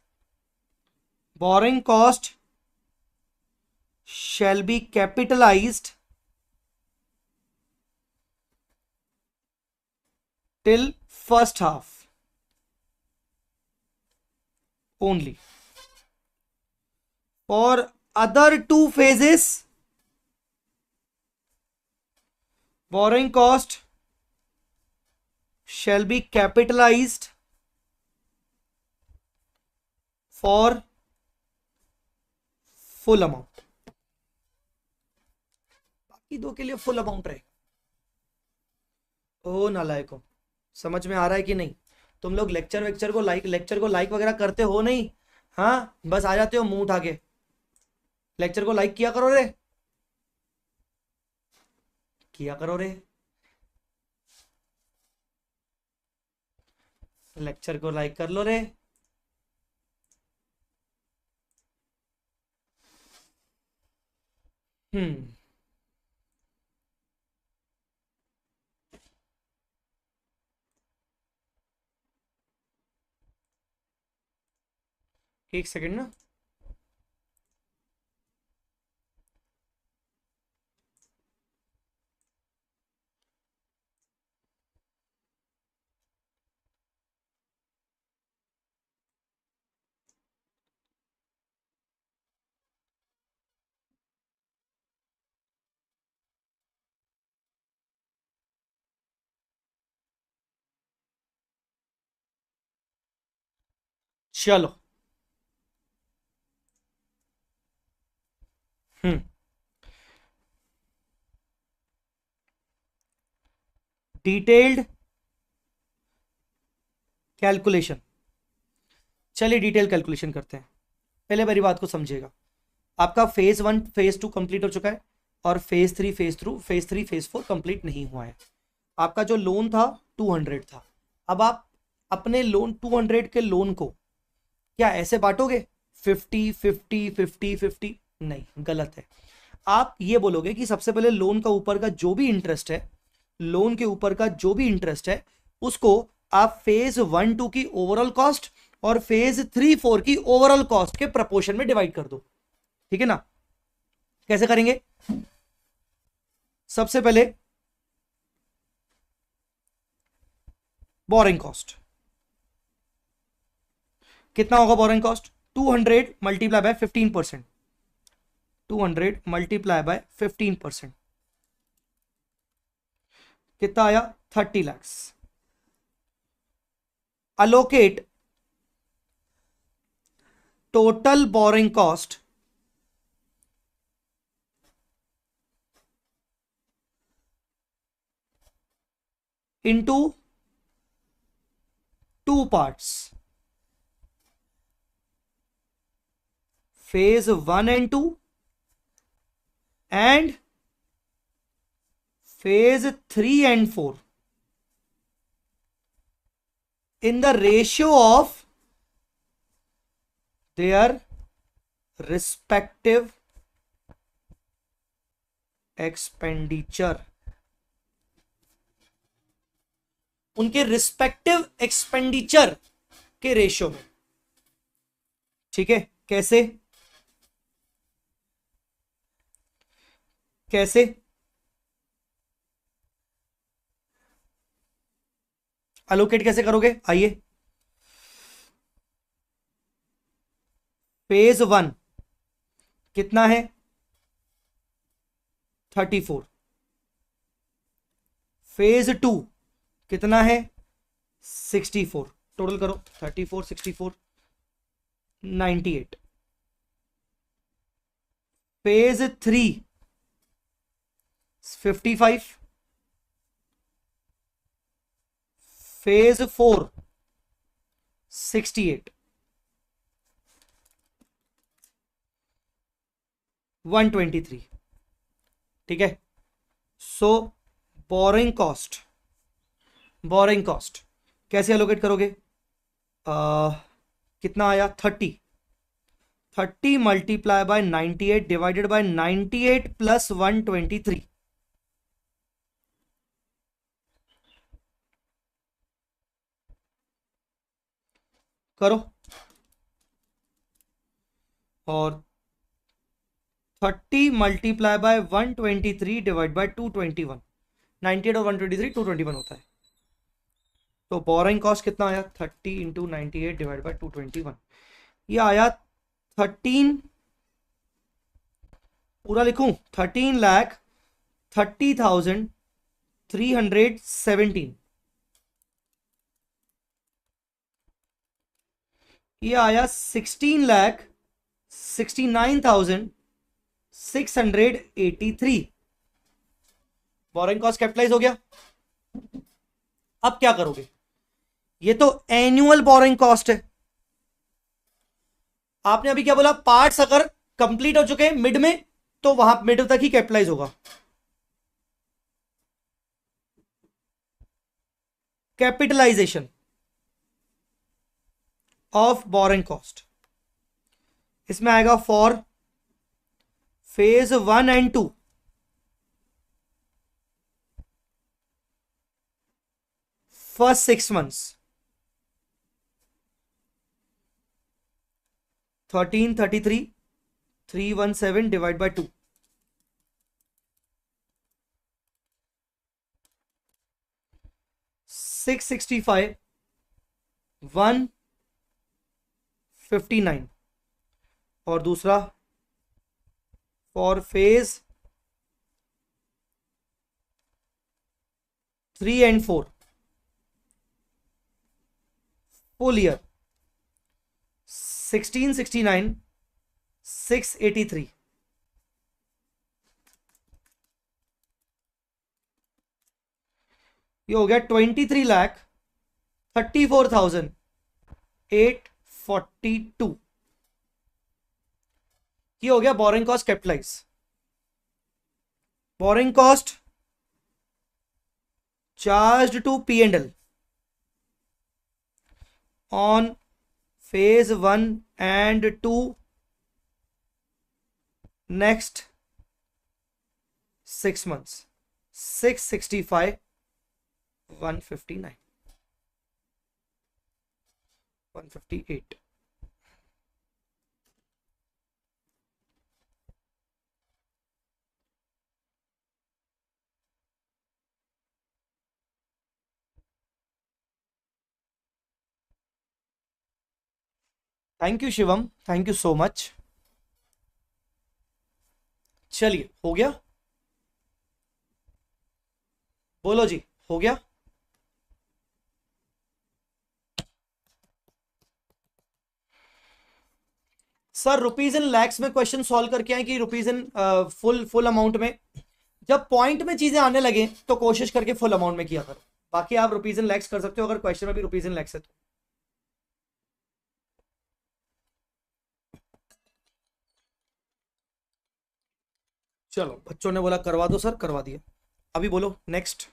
borrowing cost shall be capitalised till first half only. For other two phases, borrowing cost shall be capitalized for full amount. बाकी दो के लिए फुल अमाउंट रहेगा. ओ नालायको, समझ में आ रहा है कि नहीं? तुम लोग लेक्चर को लाइक वगैरह करते हो नहीं? हाँ, बस आ जाते हो मुंह उठा के. लेक्चर को लाइक किया करो रे, किया करो रे. लेक्चर को लाइक कर लो रे. एक सेकंड ना. चलो. Detailed calculation. चलिए डिटेल कैलकुलेशन करते हैं. पहले मेरी बात को समझिएगा. आपका फेज 1 फेज 2 कंप्लीट हो चुका है और फेज 3 फेज 4 कंप्लीट नहीं हुआ है. आपका जो लोन था 200 था. अब आप अपने लोन 200 के लोन को क्या ऐसे बांटोगे 50 50 50 50? नहीं, गलत है. आप ये बोलोगे कि सबसे पहले लोन का ऊपर का जो भी इंटरेस्ट है, लोन के ऊपर का जो भी इंटरेस्ट है, उसको आप फेज 1 2 की ओवरऑल कॉस्ट और फेज 3 4 की ओवरऑल कॉस्ट के प्रपोर्शन में डिवाइड कर दो. ठीक है ना? कैसे करेंगे? सबसे पहले बोरिंग कॉस्ट कितना होगा? Borrowing cost 200 multiply by 15%. 200 multiply by 15% कितना आया? 30 lakh. Allocate total borrowing cost into 2 parts, phase 1 and 2 and phase 3 and 4 in the ratio of their respective expenditure, उनके रिस्पेक्टिव एक्सपेंडिचर के रेशियो में। ठीक है, कैसे कैसे अलोकेट कैसे करोगे, आइए। फेज 1 कितना है 34, फेज 2 कितना है 64, टोटल करो 34 64 98, फेज 3 55, फेज 4 68, 123। ठीक है, सो बोरिंग कॉस्ट कैसे एलोकेट करोगे, कितना आया 30 multiply by 98 divided by 98 plus 123, करो। और 30 मल्टीप्लाई बाय 123 डिवाइड बाय 221, 98 और 123 221 होता है। तो बोरिंग कॉस्ट कितना आया 30 इंटू 98 डिवाइड बाय 221, ये आया 13, पूरा लिखूं 13,30,317, ये आया 16,69,683। बोरिंग कॉस्ट कैपिटलाइज हो गया। अब क्या करोगे, ये तो एनुअल बोरिंग कॉस्ट है। आपने अभी क्या बोला, पार्ट्स अगर कंप्लीट हो चुके हैं मिड में तो वहां मिड तक ही कैपिटलाइज होगा। कैपिटलाइजेशन ऑफ बोरिंग कॉस्ट, इसमें आएगा for phase 1 and 2, first 6 months 1333,317 divide by 2, 665 159, और दूसरा for phase 3 and 4 full year 1669 683। ये हो गया 23,34,842। ये हो गया borrowing cost capitalise. Borrowing cost charged to P&L on phase 1 and 2 next 6 months 665 159 158। Thank you Shivam, thank you so much. चलिए हो गया, बोलो जी हो गया। सर रुपीज इन लैक्स में क्वेश्चन सॉल्व करके आए कि रुपीज इन फुल अमाउंट में? जब पॉइंट में चीजें आने लगे तो कोशिश करके फुल अमाउंट में किया करो, बाकी आप रुपीज इन लैक्स कर सकते हो अगर क्वेश्चन में भी रुपीज इन लैक्स है तो। चलो बच्चों ने बोला करवा दो सर, करवा दिया। अभी बोलो नेक्स्ट।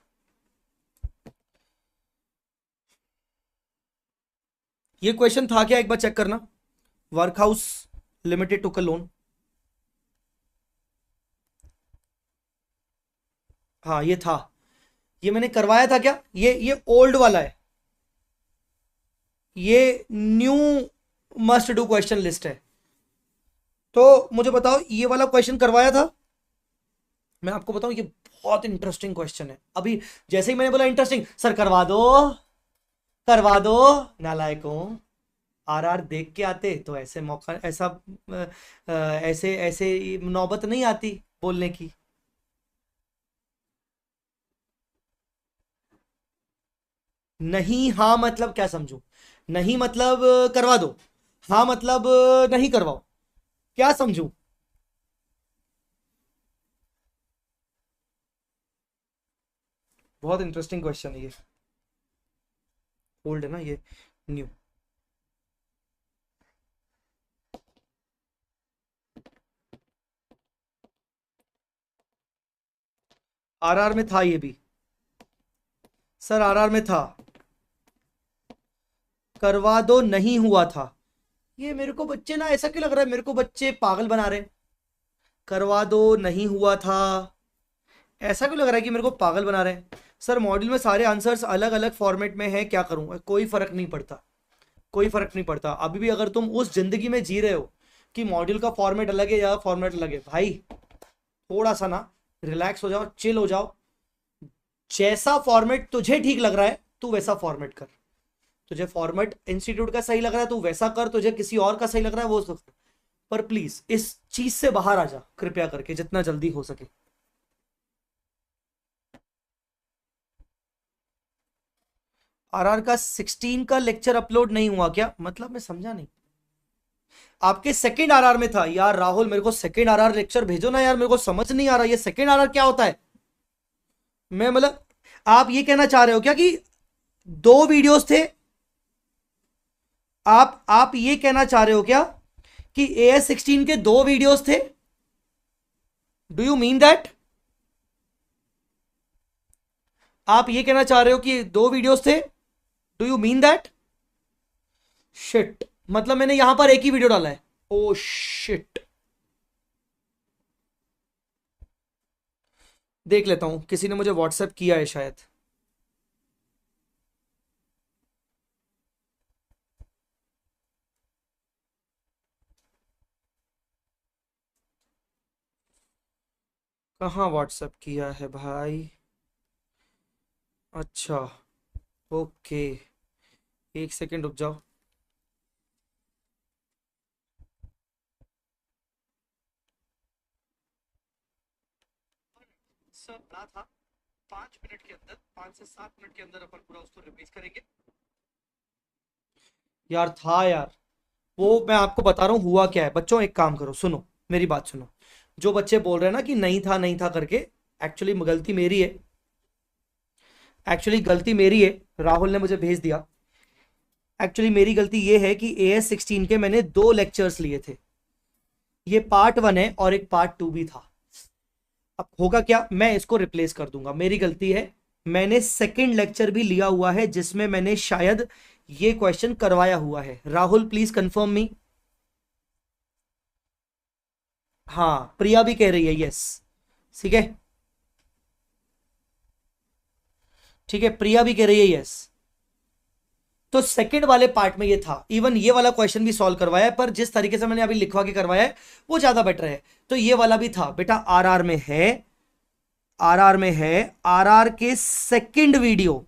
ये क्वेश्चन था क्या, एक बार चेक करना। वर्क हाउस लिमिटेड टुक अ लोन। हाँ ये था, ये मैंने करवाया था क्या? ये ओल्ड वाला है, ये new must do question list है। तो मुझे बताओ, ये वाला क्वेश्चन करवाया था? मैं आपको बताऊं, ये बहुत इंटरेस्टिंग क्वेश्चन है। अभी जैसे ही मैंने बोला इंटरेस्टिंग, सर करवा दो, करवा दो। नालायकों, आरआर देख के आते तो ऐसे मौका, ऐसा ऐसे ऐसे नौबत नहीं आती बोलने की। नहीं हाँ मतलब क्या समझूं? नहीं मतलब करवा दो, हाँ मतलब नहीं करवाओ, क्या समझूं? बहुत इंटरेस्टिंग क्वेश्चन है ये। ओल्ड है ना ये, न्यू। आरआर में था ये भी, सर आरआर में था। करवा दो नहीं हुआ था। ये मेरे को बच्चे ना, ऐसा क्यों लग रहा है मेरे को बच्चे पागल बना रहे हैं? करवा दो नहीं हुआ था, ऐसा क्यों लग रहा है कि मेरे को पागल बना रहे हैं? सर मॉड्यूल में सारे आंसर्स अलग अलग फॉर्मेट में है, क्या करूंगा? कोई फर्क नहीं पड़ता, कोई फर्क नहीं पड़ता। अभी भी अगर तुम उस जिंदगी में जी रहे हो कि मॉड्यूल का फॉर्मेट अलग है या फॉर्मेट अलग है, भाई थोड़ा सा ना रिलैक्स हो जाओ, चिल हो जाओ। जैसा फॉर्मेट तुझे ठीक लग रहा है तू वैसा फॉर्मेट कर। तुझे फॉर्मेट इंस्टीट्यूट का सही लग रहा है तू वैसा कर, तुझे किसी और का सही लग रहा है वो कर। पर प्लीज इस चीज से बाहर आ जा कृपया करके, जितना जल्दी हो सके। आरआर का 16 का लेक्चर अपलोड नहीं हुआ क्या? मतलब मैं समझा नहीं। आपके सेकंड आरआर में था यार राहुल, मेरे को सेकंड आरआर लेक्चर भेजो ना यार, मेरे को समझ नहीं आ रहा ये सेकंड आरआर क्या होता है। मैं मतलब, आप ये कहना चाह रहे हो क्या कि दो वीडियोस थे? आप ये कहना चाह रहे हो क्या कि AS16 के दो वीडियोस थे? Do you mean that? आप ये कहना चाह रहे हो कि दो वीडियोस थे? Do you mean that? Shit, मतलब मैंने यहां पर एक ही वीडियो डाला है। ओ शिट, देख लेता हूं, किसी ने मुझे व्हाट्सएप किया है शायद। कहाँ व्हाट्सएप किया है भाई? अच्छा, ओके, एक सेकंड रुक जाओ। सब बना था, 5 मिनट के अंदर, 5 से 7 मिनट के अंदर अपन पूरा उसको रिवाइज करेंगे। यार था यार, वो मैं आपको बता रहा हूँ हुआ क्या है। बच्चों एक काम करो, सुनो मेरी बात सुनो। जो बच्चे बोल रहे हैं ना कि नहीं था नहीं था करके, एक्चुअली गलती मेरी है। एक्चुअली गलती मेरी है, राहुल ने मुझे भेज दिया। एक्चुअली मेरी गलती ये है कि AS16 के मैंने दो लेक्चर्स लिए थे, ये पार्ट 1 है और एक पार्ट 2 भी था। अब होगा क्या, मैं इसको रिप्लेस कर दूंगा, मेरी गलती है। मैंने सेकंड लेक्चर भी लिया हुआ है जिसमें मैंने शायद ये क्वेश्चन करवाया हुआ है। Rahul please confirm me. हाँ प्रिया भी कह रही है यस। ठीक है, ठीक है, प्रिया भी कह रही है यस। तो सेकंड वाले पार्ट में ये था, इवन ये वाला क्वेश्चन भी सॉल्व करवाया है, पर जिस तरीके से मैंने अभी लिखवा के करवाया है वो ज्यादा बेटर है। तो ये वाला भी था बेटा, आरआर में है, आरआर में है। आरआर के second video,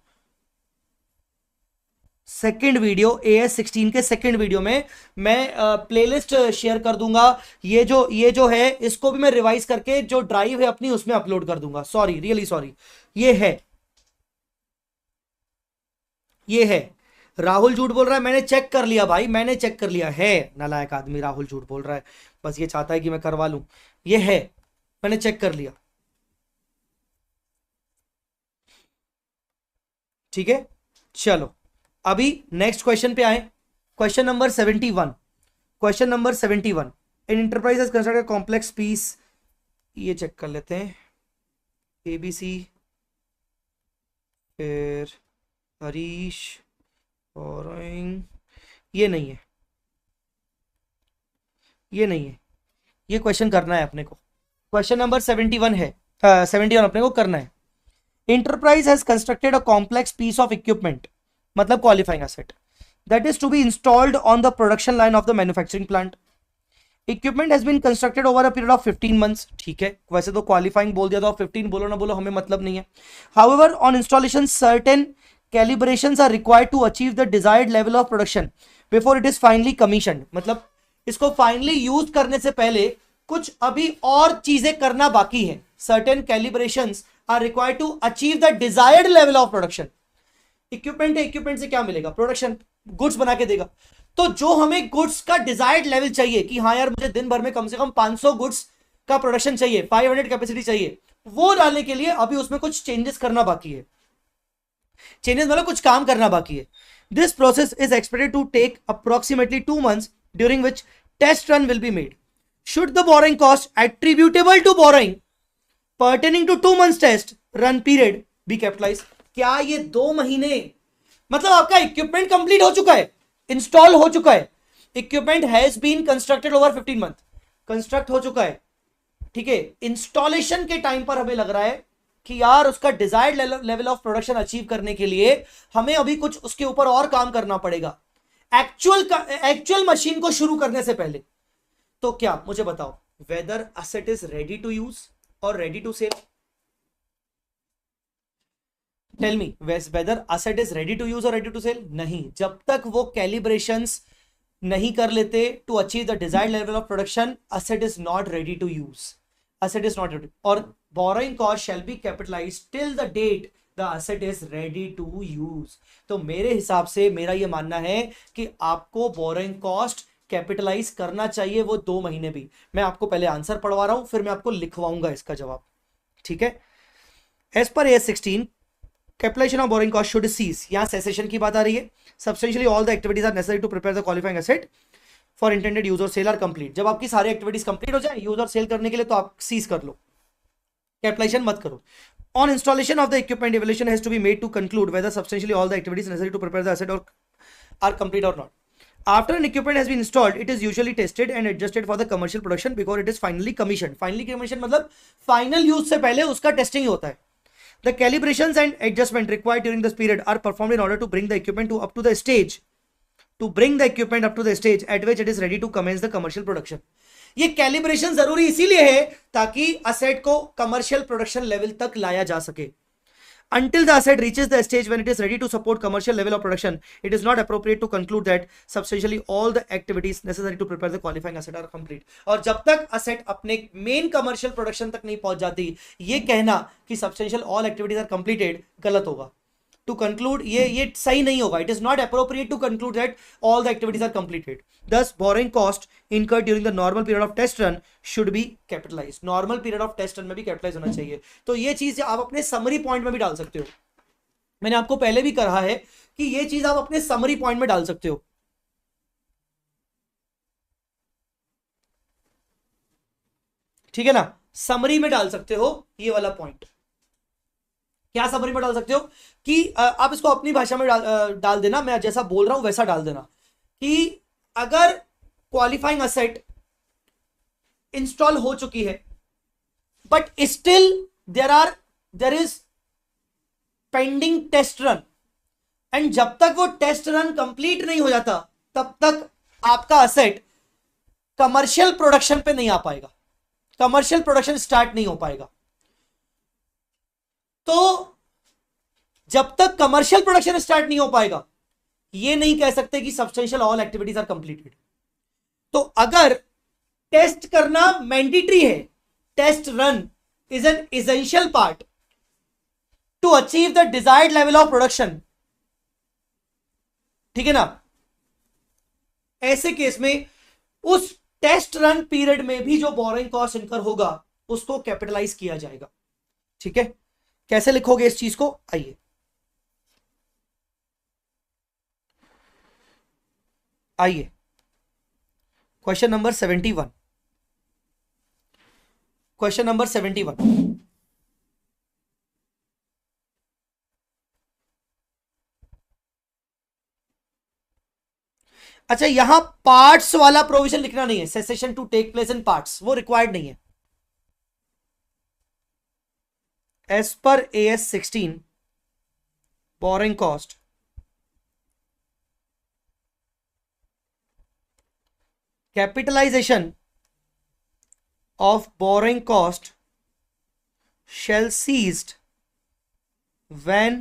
second video AS16 के सेकंड वीडियो में मैं प्लेलिस्ट शेयर कर दूंगा। ये जो है इसको भी मैं रिवाइज करके जो ड्राइव है अपनी उसमें अपलोड कर दूंगा। Sorry, really sorry. ये है, ये है। राहुल झूठ बोल रहा है, मैंने चेक कर लिया भाई, मैंने चेक कर लिया है। नालायक आदमी राहुल झूठ बोल रहा है, बस ये चाहता है कि मैं करवा लूं। ये है, मैंने चेक कर लिया। ठीक है, चलो अभी नेक्स्ट क्वेश्चन पे आए। Question number 71, question number 71। An enterprise has constructed complex piece, ये चेक कर लेते हैं। ABC, फिर हरीश और ये नहीं है। ये नहीं है, ये क्वेश्चन करना है अपने को। क्वेश्चन नंबर 71 है, 71 अपने को करना है। Enterprise has constructed a complex piece of equipment, मतलब qualifying asset, that is to be installed on the production line of the manufacturing plant. Equipment has been constructed over a period of 15 months, ठीक है, वैसे तो qualifying बोल दिया, तो 15 बोलो ना बोलो हमें मतलब नहीं है। However on installation certain calibrations are required to achieve the desired level of production before it is finally commissioned, मतलब इसको फाइनली यूज करने से पहले कुछ अभी और चीजें करना बाकी है। Certain calibrations are required to achieve the desired level of production. Equipment है, इक्विपमेंट से क्या मिलेगा? प्रोडक्शन, गुड्स बना के देगा। तो जो हमें गुड्स का डिजायर्ड लेवल चाहिए कि हाँ यार मुझे दिन भर में कम से कम 500 गुड्स का प्रोडक्शन चाहिए, 500 कैपेसिटी चाहिए, वो डालने के लिए अभी उसमें कुछ चेंजेस करना बाकी है। चेंजेस मतलब कुछ काम करना बाकी है। This process is expected to take approximately 2 months during which test run will be made. Should the borrowing cost attributable to borrowing pertaining to 2 months test run period be capitalized। क्या ये 2 महीने, मतलब आपका इक्विपमेंट कंप्लीट हो चुका है, install हो चुका है, equipment has been constructed over 15 month, construct हो चुका है, ठीक है। इंस्टॉलेशन के टाइम पर हमें लग रहा है कि यार उसका desired level of production achieve करने के लिए हमें अभी कुछ उसके ऊपर और काम करना पड़ेगा एक्चुअल मशीन को शुरू करने से पहले। तो क्या मुझे बताओ, whether asset is ready to use और ready to sell? Tell me whether asset is ready to use और रेडी टू सेल? नहीं, जब तक वो कैलिब्रेशंस नहीं कर लेते to achieve the desired level of production, asset is not ready to use, asset is not ready. और borrowing cost shall be capitalised till the date the asset is ready to use. तो मेरे हिसाब से मेरा ये मानना है कि आपको बोरोइंग कॉस्ट कैपिटलाइज करना चाहिए वो 2 महीने भी। मैं आपको पहले आंसर पढ़वा रहा हूं, फिर मैं आपको लिखवाऊंगा इसका जवाब, ठीक है। As per AS 16 capitalisation of borrowing cost should cease, यहां सेसेशन की बात आ रही है। Substantially all the activities are necessary to prepare the qualifying asset for intended use और सेल आर कंप्लीट। जब आपकी सारी एक्टिविटीज कंप्लीट हो जाए यूज और सेल करने के लिए, तो आप सीज कर लो, कैपिटलाइजेशन मत करो। On installation of the equipment, evaluation has to be made to conclude whether substantially all the activities necessary to prepare the asset or are complete or not. After an equipment has been installed, it is usually tested and adjusted for the commercial production before it is finally commissioned. Finally commissioned मतलब final use से पहले उसका testing ही होता है। The calibrations and adjustment required during this period are performed in order to bring the equipment up to the stage at which it is ready to commence the commercial production. ये calibration जरूरी इसीलिए है ताकि asset को commercial production level तक लाया जा सके। Until the asset reaches the stage when it is ready to support commercial level of production, it is not appropriate to conclude that substantially all the activities necessary to prepare the qualifying asset are complete. और जब तक asset अपने main commercial production तक नहीं पहुंच जाती, ये कहना कि substantial all activities are completed गलत होगा। To conclude, ये सही नहीं होगा। It is not appropriate to conclude that all the activities are completed. Thus, borrowing cost incurred during the normal period of test run should be capitalized. Normal period of test run में भी capitalize होना चाहिए। तो ये चीज आप अपने summary point में भी डाल सकते हो। मैंने आपको पहले भी कहा है कि ये चीज आप अपने समरी पॉइंट में डाल सकते हो, ठीक है ना। समरी में डाल सकते हो ये वाला पॉइंट। क्या समरी में डाल सकते हो कि आप इसको अपनी भाषा में डाल देना, मैं जैसा बोल रहा हूं वैसा डाल देना कि अगर क्वालिफाइंग असेट इंस्टॉल हो चुकी है but still there is pending test run, and जब तक वो टेस्ट रन कंप्लीट नहीं हो जाता तब तक आपका असेट कमर्शियल प्रोडक्शन पे नहीं आ पाएगा, कमर्शियल प्रोडक्शन स्टार्ट नहीं हो पाएगा। तो जब तक कमर्शियल प्रोडक्शन स्टार्ट नहीं हो पाएगा, ये नहीं कह सकते कि substantial all activities are completed. तो अगर टेस्ट करना मैंडेटरी है, test run is an essential part to achieve the desired level of production, ठीक है ना, ऐसे केस में उस टेस्ट रन पीरियड में भी जो बोरोइंग कॉस्ट इनकर होगा उसको कैपिटलाइज किया जाएगा, ठीक है। कैसे लिखोगे इस चीज को, आइए क्वेश्चन नंबर 71, क्वेश्चन नंबर 71। अच्छा, यहां पार्ट्स वाला प्रोविजन लिखना नहीं है, cessation to take place in parts, वो रिक्वायर्ड नहीं है. As per AS16 borrowing cost capitalization of borrowing cost shall ceased when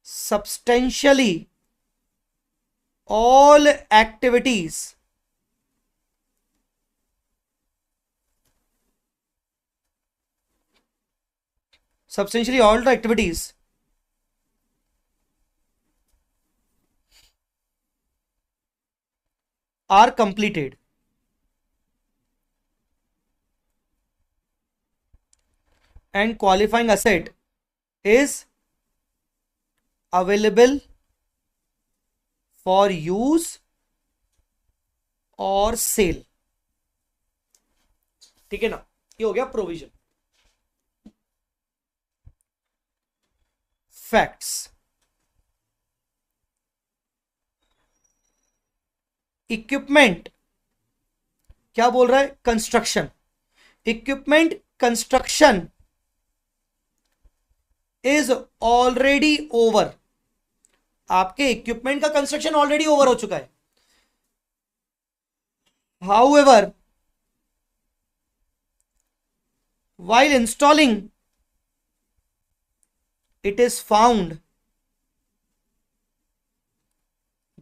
substantially all activities are completed. And qualifying asset is available for use or sale. ठीक है ना, ये हो गया provision. Facts. Equipment क्या बोल रहा है? Construction. Equipment construction is already over. आपके इक्विपमेंट का कंस्ट्रक्शन ऑलरेडी ओवर हो चुका है. However, while installing it is found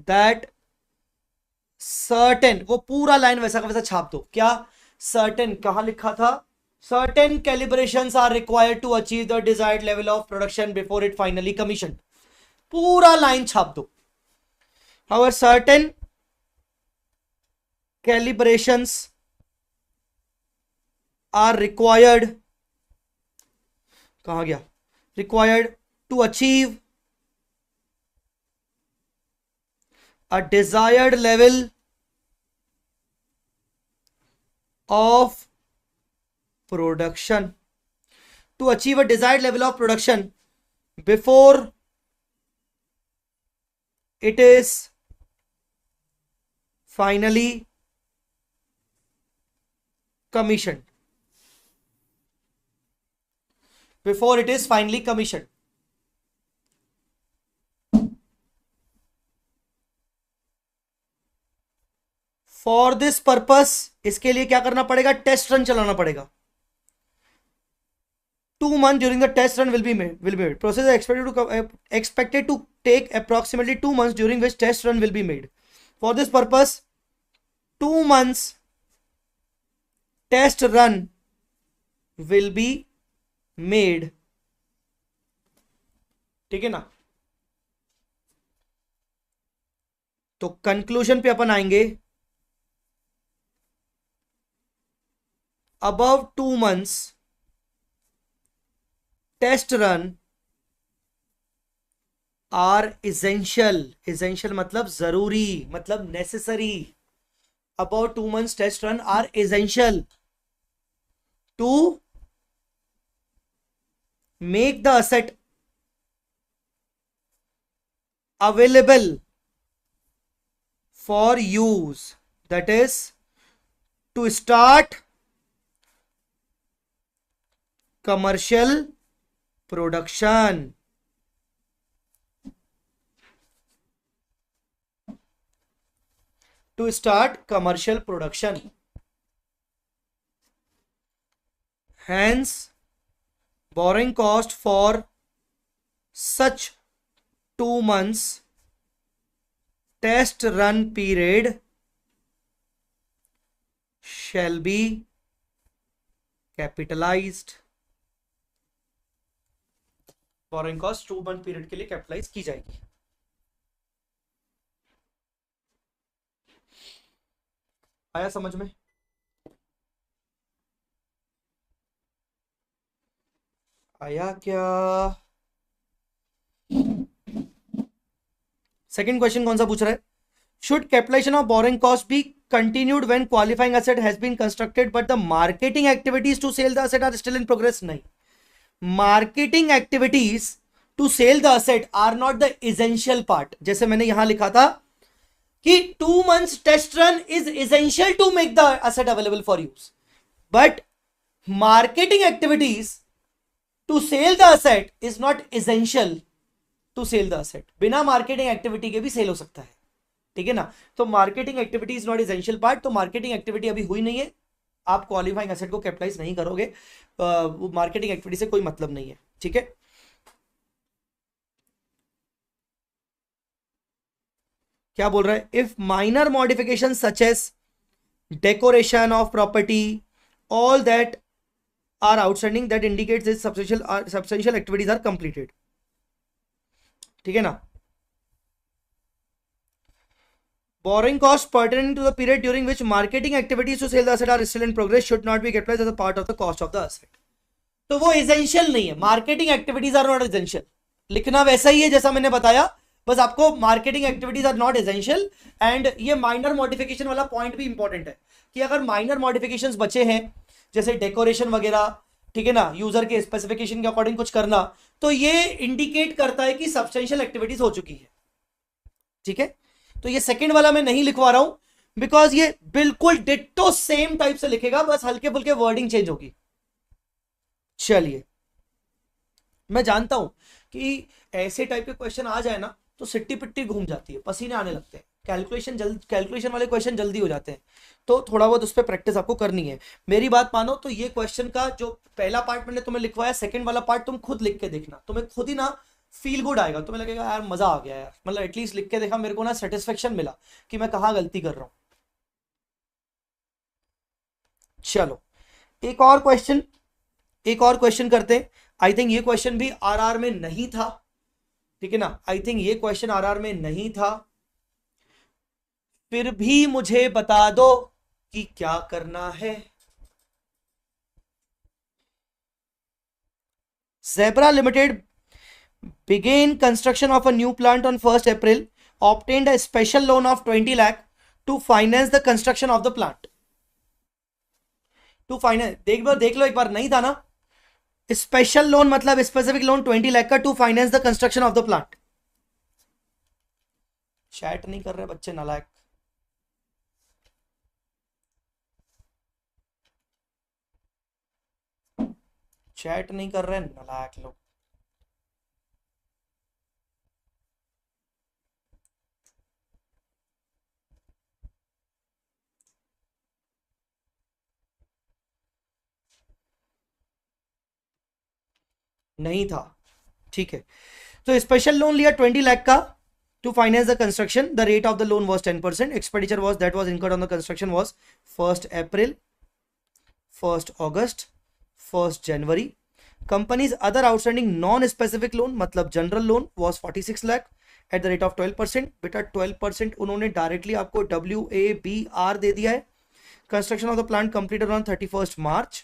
that certain, वो पूरा लाइन वैसा का वैसा छाप दो. क्या certain कहां लिखा था? certain calibrations are required to achieve the desired level of production before it finally commissioned. पूरा लाइन छाप दो. however certain calibrations are required, कहां गया? required to achieve a desired level of production, to achieve a desired level of production before it is finally commissioned. Before it is finally commissioned. For this purpose, इसके लिए क्या करना पड़ेगा? Test run चलाना पड़ेगा. 2 months during the test run will be made. Process is expected to take approximately 2 months during which test run will be made. For this purpose, 2 months test run will be made. ठीक है ना. तो conclusion पे अपन आएंगे. above 2 months test run are essential. essential मतलब जरूरी, मतलब necessary. above 2 months test run are essential to make the asset available for use, that is to start commercial production. To start commercial production. Hence, borrowing cost for such 2 months test run period shall be capitalized. Borrowing cost 2 month period के लिए capitalise की जाएगी. आया समझ में? आया क्या? Second question कौन सा पूछ रहा है? Should capitalisation of borrowing cost be continued when qualifying asset has been constructed but the marketing activities to sell the asset are still in progress. नहीं, marketing activities to sell the asset are not the essential part. जैसे मैंने यहां लिखा था कि 2 months test run is essential to make the asset available for use, but marketing activities to sell the asset is not essential to sell the asset. बिना marketing activity के भी cell हो सकता है, ठीक है ना. तो marketing activity is not essential part. तो मार्केटिंग एक्टिविटी अभी हुई नहीं है, आप क्वालिफाइंग एसेट को कैपिटलाइज नहीं करोगे, मार्केटिंग एक्टिविटी से कोई मतलब नहीं है, ठीक है. क्या बोल रहा है? If minor modification such as decoration of property all that are outstanding that indicates this substantial activities are completed, ठीक है ना. Borrowing costs pertaining to the period during which marketing activities to sell the asset are still in progress should not be capitalized as a part of the cost of the asset. तो वो essential नहीं है. Marketing activities are not essential. लिखना वैसा ही है जैसा मैंने बताया, बस आपको marketing activities are not essential. and ये minor modification वाला point भी important है कि अगर minor modifications बचे हैं जैसे डेकोरेशन वगैरह, ठीक है ना, यूजर के स्पेसिफिकेशन के अकॉर्डिंग कुछ करना, तो ये इंडिकेट करता है कि सब्सटेंशियल एक्टिविटीज हो चुकी है, ठीक है. तो ये सेकंड वाला मैं नहीं लिखवा रहा हूं बिकॉज ये बिल्कुल डिट्टो सेम टाइप से लिखेगा, बस हल्के फुल्के वर्डिंग चेंज होगी. चलिए, मैं जानता हूं कि ऐसे टाइप के क्वेश्चन आ जाए ना तो सिट्टी पिट्टी घूम जाती है, पसीने आने लगते हैं, कैलकुलेशन वाले क्वेश्चन जल्दी हो जाते हैं, तो थोड़ा बहुत उस पर प्रैक्टिस आपको करनी है. मेरी बात मानो तो ये क्वेश्चन का जो पहला पार्ट मैंने तुम्हें लिखवाया, सेकंड वाला पार्ट तुम खुद लिख के देखना, तुम्हें खुद ही ना फील गुड आएगा, तुम्हें लगेगा यार मजा आ गया यार, मतलब एटलीस्ट लिख के देखा, मेरे को ना सेटिस्फेक्शन मिला कि मैं कहाँ गलती कर रहा हूं. चलो एक और क्वेश्चन करते हैं. आई थिंक ये क्वेश्चन भी आरआर में नहीं था, ठीक है ना. आई थिंक ये क्वेश्चन आरआर में नहीं था, फिर भी मुझे बता दो कि क्या करना है. Zebra Limited began construction of a new plant on 1st April, obtained a special loan of 20 lakh to finance the construction of the plant. To finance, देख लो एक बार, नहीं था ना. स्पेशल लोन मतलब स्पेसिफिक लोन 20 लाख का to finance the construction of the plant. Chat नहीं कर रहे बच्चे नालायक. चैट नहीं कर रहे नालायक लोग. नहीं था, ठीक है. तो स्पेशल लोन लिया 20 लाख का to finance the construction. The rate of the loan was 10%. Expenditure was that was incurred on the construction was 1st April, 1st August, 1st January. Company's other outstanding non specific loan मतलब general loan was 46 lakh at the rate of 12%. बेटा 12% उन्होंने directly आपको WABR दे दिया है. Construction of the plant completed on 31st March.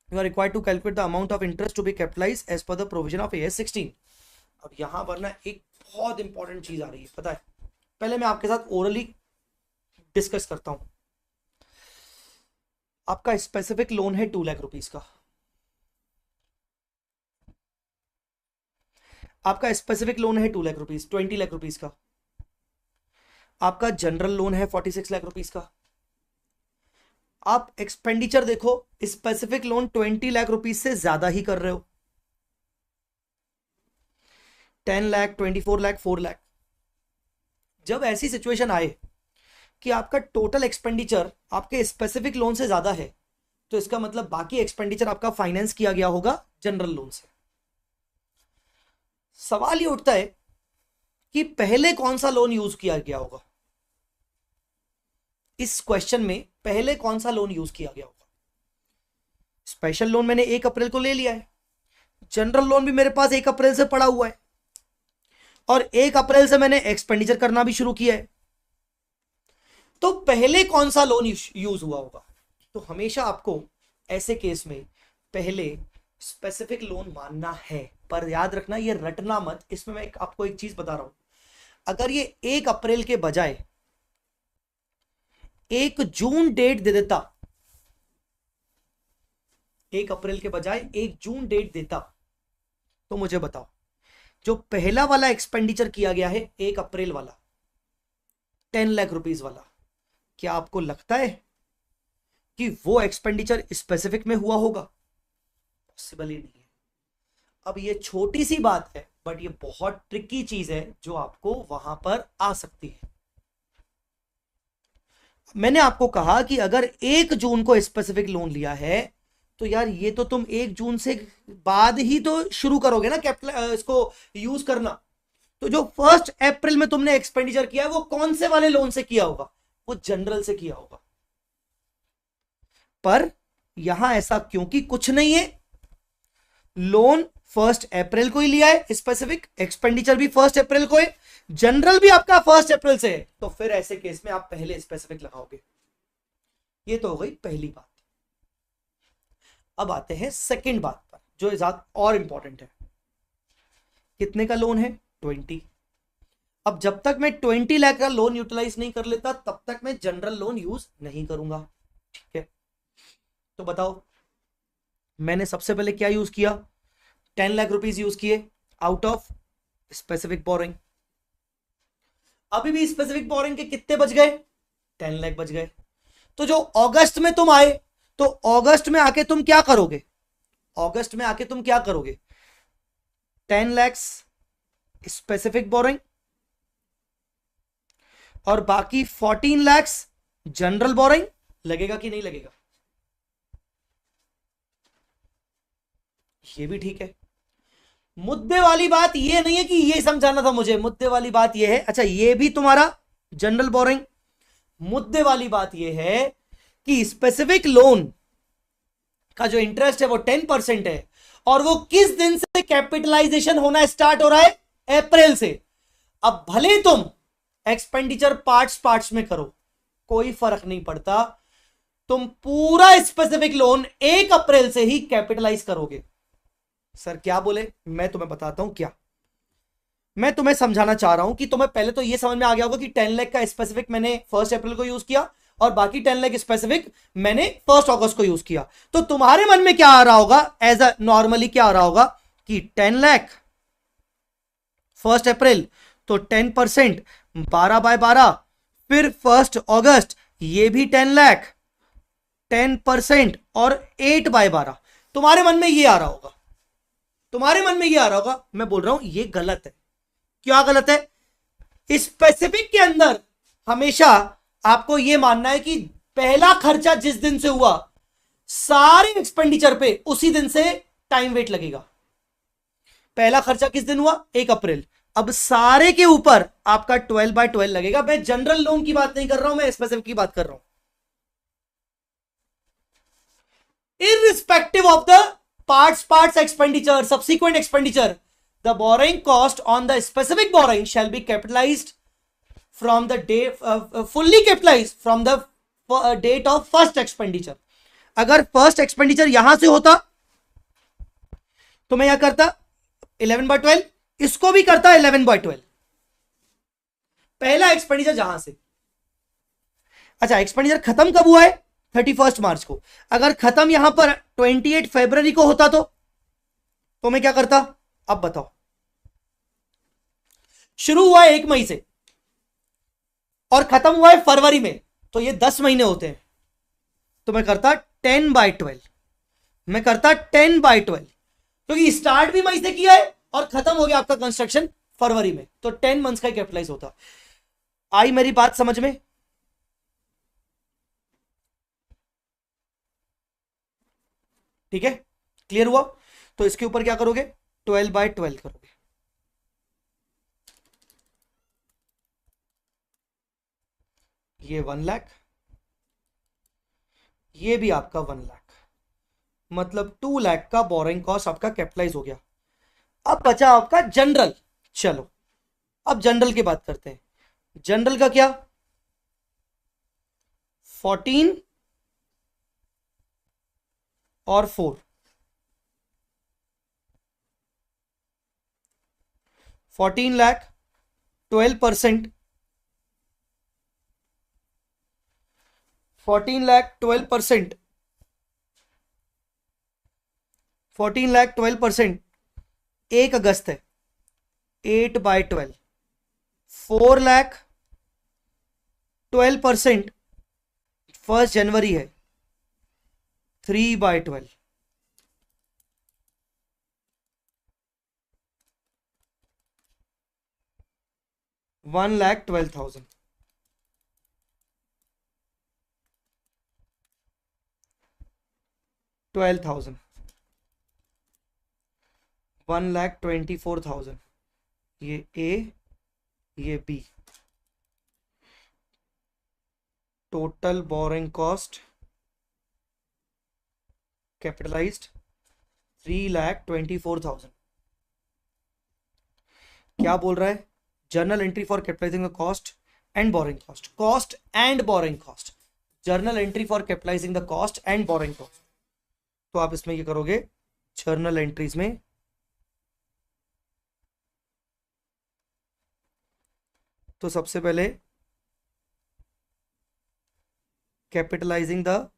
You are required to calculate the amount of interest to be capitalized as per the provision of AS 16. अब यहां पर ना एक बहुत इंपॉर्टेंट चीज आ रही है, पता है. पहले मैं आपके साथ ओरली डिस्कस करता हूं. आपका स्पेसिफिक लोन है 2 लाख रुपीस का. आपका स्पेसिफिक लोन है 2 लाख रुपीस, 20 लाख रुपीस का. आपका जनरल लोन है 46 लाख रुपीस का. आप एक्सपेंडिचर देखो, स्पेसिफिक लोन 20 लाख रुपीस से ज्यादा ही कर रहे हो. 10 लाख, 24 लाख, 4 लाख. जब ऐसी सिचुएशन आए कि आपका टोटल एक्सपेंडिचर आपके स्पेसिफिक लोन से ज्यादा है, तो इसका मतलब बाकी एक्सपेंडिचर आपका फाइनेंस किया गया होगा जनरल लोन से. सवाल ये उठता है कि पहले कौन सा लोन यूज किया गया होगा. इस क्वेश्चन में पहले कौन सा लोन यूज किया गया होगा. स्पेशल लोन मैंने 1 अप्रैल को ले लिया है, जनरल लोन भी मेरे पास 1 अप्रैल से पड़ा हुआ है, और 1 अप्रैल से मैंने एक्सपेंडिचर करना भी शुरू किया है. तो पहले कौन सा लोन यूज हुआ होगा. तो हमेशा आपको ऐसे केस में पहले स्पेसिफिक लोन मानना है, पर याद रखना ये रटना मत. इसमें मैं आपको एक चीज बता रहा हूं, अगर ये 1 अप्रैल के बजाय 1 जून डेट दे देता, 1 अप्रैल के बजाय 1 जून डेट देता, तो मुझे बताओ जो पहला वाला एक्सपेंडिचर किया गया है 1 अप्रैल वाला 10 लाख रुपीस वाला, क्या आपको लगता है कि वो एक्सपेंडिचर स्पेसिफिक में हुआ होगा? पॉसिबल ही नहीं है। अब ये छोटी सी बात है बट ये बहुत ट्रिकी चीज है जो आपको वहां पर आ सकती है। मैंने आपको कहा कि अगर 1 जून को स्पेसिफिक लोन लिया है तो यार ये तो तुम 1 जून से बाद ही तो शुरू करोगे ना कैपिटल इसको यूज करना। तो जो 1 अप्रैल में तुमने एक्सपेंडिचर किया है वो कौन से वाले लोन से किया होगा? वो जनरल से किया होगा। पर यहां ऐसा क्योंकि कुछ नहीं है, लोन 1 अप्रैल को ही लिया है, स्पेसिफिक एक्सपेंडिचर भी 1 अप्रैल को है, जनरल भी आपका 1 अप्रैल से है, तो फिर ऐसे केस में आप पहले स्पेसिफिक लगाओगे। ये तो हो गई पहली बात। अब आते हैं सेकंड बात पर जो ज्यादा और इंपॉर्टेंट है। कितने का लोन है? 20। अब जब तक मैं 20 लाख का लोन यूटिलाइज नहीं कर लेता तब तक मैं जनरल लोन यूज नहीं करूंगा। ठीक है, तो बताओ मैंने सबसे पहले क्या यूज किया? 10 लाख रुपीस यूज किए आउट ऑफ स्पेसिफिक बोरिंग। अभी भी स्पेसिफिक बोरिंग के कितने बच गए? 10 लाख बच गए। तो जो अगस्त में तुम आए तो अगस्त में आके तुम क्या करोगे? अगस्त में आके तुम क्या करोगे? 10 लाख स्पेसिफिक बोरिंग और बाकी 14 लाख जनरल बोरिंग। लगेगा कि नहीं लगेगा? ये भी ठीक है। मुद्दे वाली बात ये नहीं है कि ये समझाना था मुझे, मुद्दे वाली बात ये है, अच्छा ये भी तुम्हारा जनरल बोरिंग। मुद्दे वाली बात ये है कि स्पेसिफिक लोन का जो इंटरेस्ट है वो 10% है और वो किस दिन से कैपिटलाइजेशन होना स्टार्ट हो रहा है? अप्रैल से। अब भले तुम एक्सपेंडिचर पार्ट्स में करो, कोई फर्क नहीं पड़ता, तुम पूरा स्पेसिफिक लोन 1 अप्रैल से ही कैपिटलाइज करोगे। सर क्या बोले? मैं तुम्हें बताता हूं क्या मैं तुम्हें समझाना चाह रहा हूं कि तुम्हें पहले तो यह समझ में आ गया होगा कि 10 लाख का स्पेसिफिक मैंने 1 अप्रैल को यूज किया और बाकी 10 लाख स्पेसिफिक मैंने 1 अगस्त को यूज किया। तो तुम्हारे मन में क्या आ रहा होगा? एज अ नॉर्मली क्या आ रहा होगा कि 10 लाख 1 अप्रैल तो 10% 12/12, फिर 1 अगस्त ये भी 10 लाख 10% और 8/12। तुम्हारे मन में ये आ रहा होगा, तुम्हारे मन में ये आ रहा होगा। मैं बोल रहा हूं ये गलत है। क्या गलत है? स्पेसिफिक के अंदर हमेशा आपको यह मानना है कि पहला खर्चा जिस दिन से हुआ सारे एक्सपेंडिचर पे उसी दिन से टाइम वेट लगेगा। पहला खर्चा किस दिन हुआ? 1 अप्रैल। अब सारे के ऊपर आपका 12/12 लगेगा। मैं जनरल लोन की बात नहीं कर रहा हूं, मैं स्पेसिफिक की बात कर रहा हूं। Irrespective of the parts expenditure, subsequent expenditure, the borrowing cost on the specific borrowing shall be capitalized from the day fully capitalized from the date of first expenditure। अगर फर्स्ट एक्सपेंडिचर यहां से होता तो मैं यह करता 11/12, इसको भी करता 11/12, पहला एक्सपेंडिचर जहां से। अच्छा एक्सपेंडिचर खत्म कब हुआ है? 31 मार्च को। अगर खत्म यहां पर 28 फरवरी को होता तो मैं क्या करता? अब बताओ, शुरू हुआ है 1 मई से और खत्म हुआ है फरवरी में, तो ये 10 महीने होते हैं। तो मैं करता 10/12, मैं करता 10/12 क्योंकि स्टार्ट भी मई से किया है और खत्म हो गया आपका कंस्ट्रक्शन फरवरी में, तो 10 मंथ्स का कैपिटलाइज होता। आई मेरी बात समझ में? ठीक है, क्लियर हुआ? तो इसके ऊपर क्या करोगे? 12/12 करोगे। ये 1 लाख, ये भी आपका 1 लाख, मतलब 2 लाख का बोरिंग कॉस्ट आपका कैपिटलाइज हो गया। अब बचा आपका जनरल। चलो अब जनरल की बात करते हैं। जनरल का क्या? 14 और 4, 14 लाख 12%, 14 लाख 12%, 14 लाख 12%, 1 अगस्त है। 8/12, 4,00,000, 12%, 1 जनवरी है, 3/12, 1,12,000, 12,000, 1,24,000, ये ए, ये B. Total borrowing cost capitalised 3,24,000। क्या बोल रहा है? Journal entry for capitalising the cost and borrowing cost, cost and borrowing cost, journal entry for capitalising the cost and borrowing cost. तो आप इसमें ये करोगे जर्नल एंट्रीज में, तो सबसे पहले capitalising the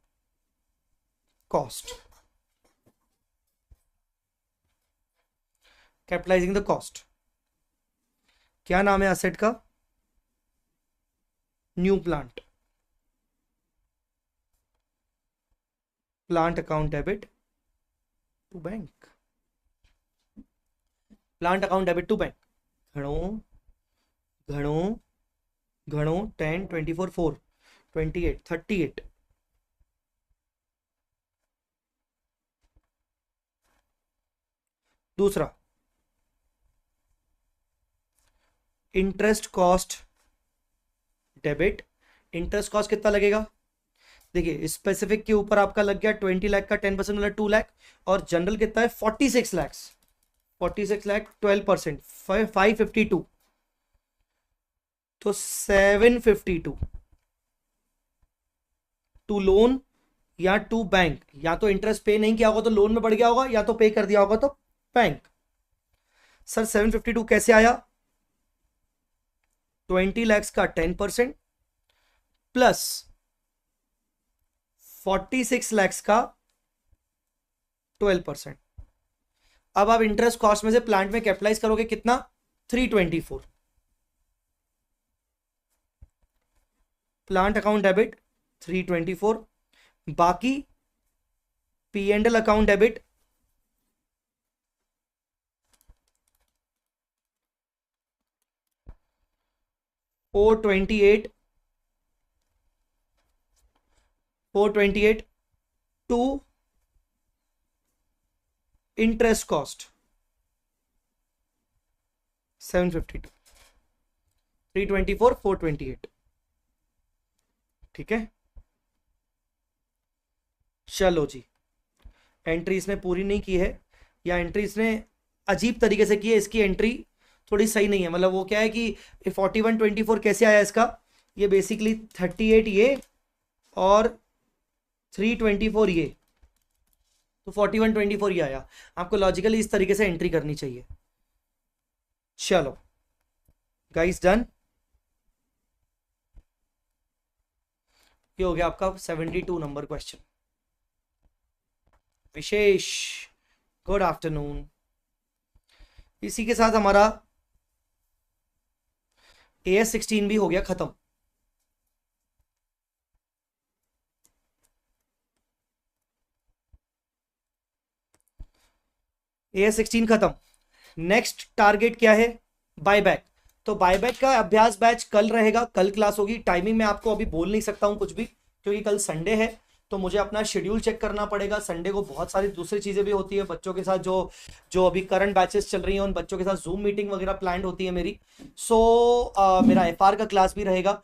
cost, capitalising the cost, क्या नाम है एसेट का? New plant, plant account debit to bank, plant account debit to bank, घणो घणो घणो 10, 24, 4, 28, 38। दूसरा interest cost debit, interest cost कितना लगेगा? देखिए स्पेसिफिक के ऊपर आपका लग गया 20 लाख का 10% मतलब 2 लाख, और जनरल कितना है 46 लाख, 46 लाख 12% 552, तो 752 टू लोन या टू बैंक, या तो इंटरेस्ट पे नहीं किया होगा तो लोन में बढ़ गया होगा, या तो पे कर दिया होगा तो बैंक। सर 752 कैसे आया? 20 लाख का 10% प्लस 46 लाख का 12%। अब आप इंटरेस्ट कॉस्ट में से प्लांट में कैपिटलाइज करोगे कितना? 324। प्लांट अकाउंट डेबिट 324, बाकी P&L account debit 428, 428 to interest cost 752, 324, 428। ठीक है, चलो जी, एंट्री इसने पूरी नहीं की है, या एंट्री इसने अजीब तरीके से की है, इसकी एंट्री थोड़ी सही नहीं है। मतलब वो क्या है कि 4124 कैसे आया इसका? ये बेसिकली 38 ये और 324 ये, तो 4124 ये आया। आपको लॉजिकली इस तरीके से एंट्री करनी चाहिए। चलो गाइस डन, ये हो गया आपका 72 नंबर क्वेश्चन। विशेष गुड आफ्टरनून। इसी के साथ हमारा AS16 भी हो गया खत्म। AS16 खत्म। नेक्स्ट टारगेट क्या है? बायबैक। तो बायबैक का अभ्यास बैच कल रहेगा, कल क्लास होगी। टाइमिंग में आपको अभी बोल नहीं सकता हूं कुछ भी, क्योंकि कल संडे है, तो मुझे अपना शेड्यूल चेक करना पड़ेगा। संडे को बहुत सारी दूसरी चीजें भी होती है बच्चों के साथ, जो अभी करंट बैचेस चल रही हैं उन बच्चों के साथ जूम मीटिंग वगैरह प्लान होती है मेरी। मेरा FR का क्लास भी रहेगा।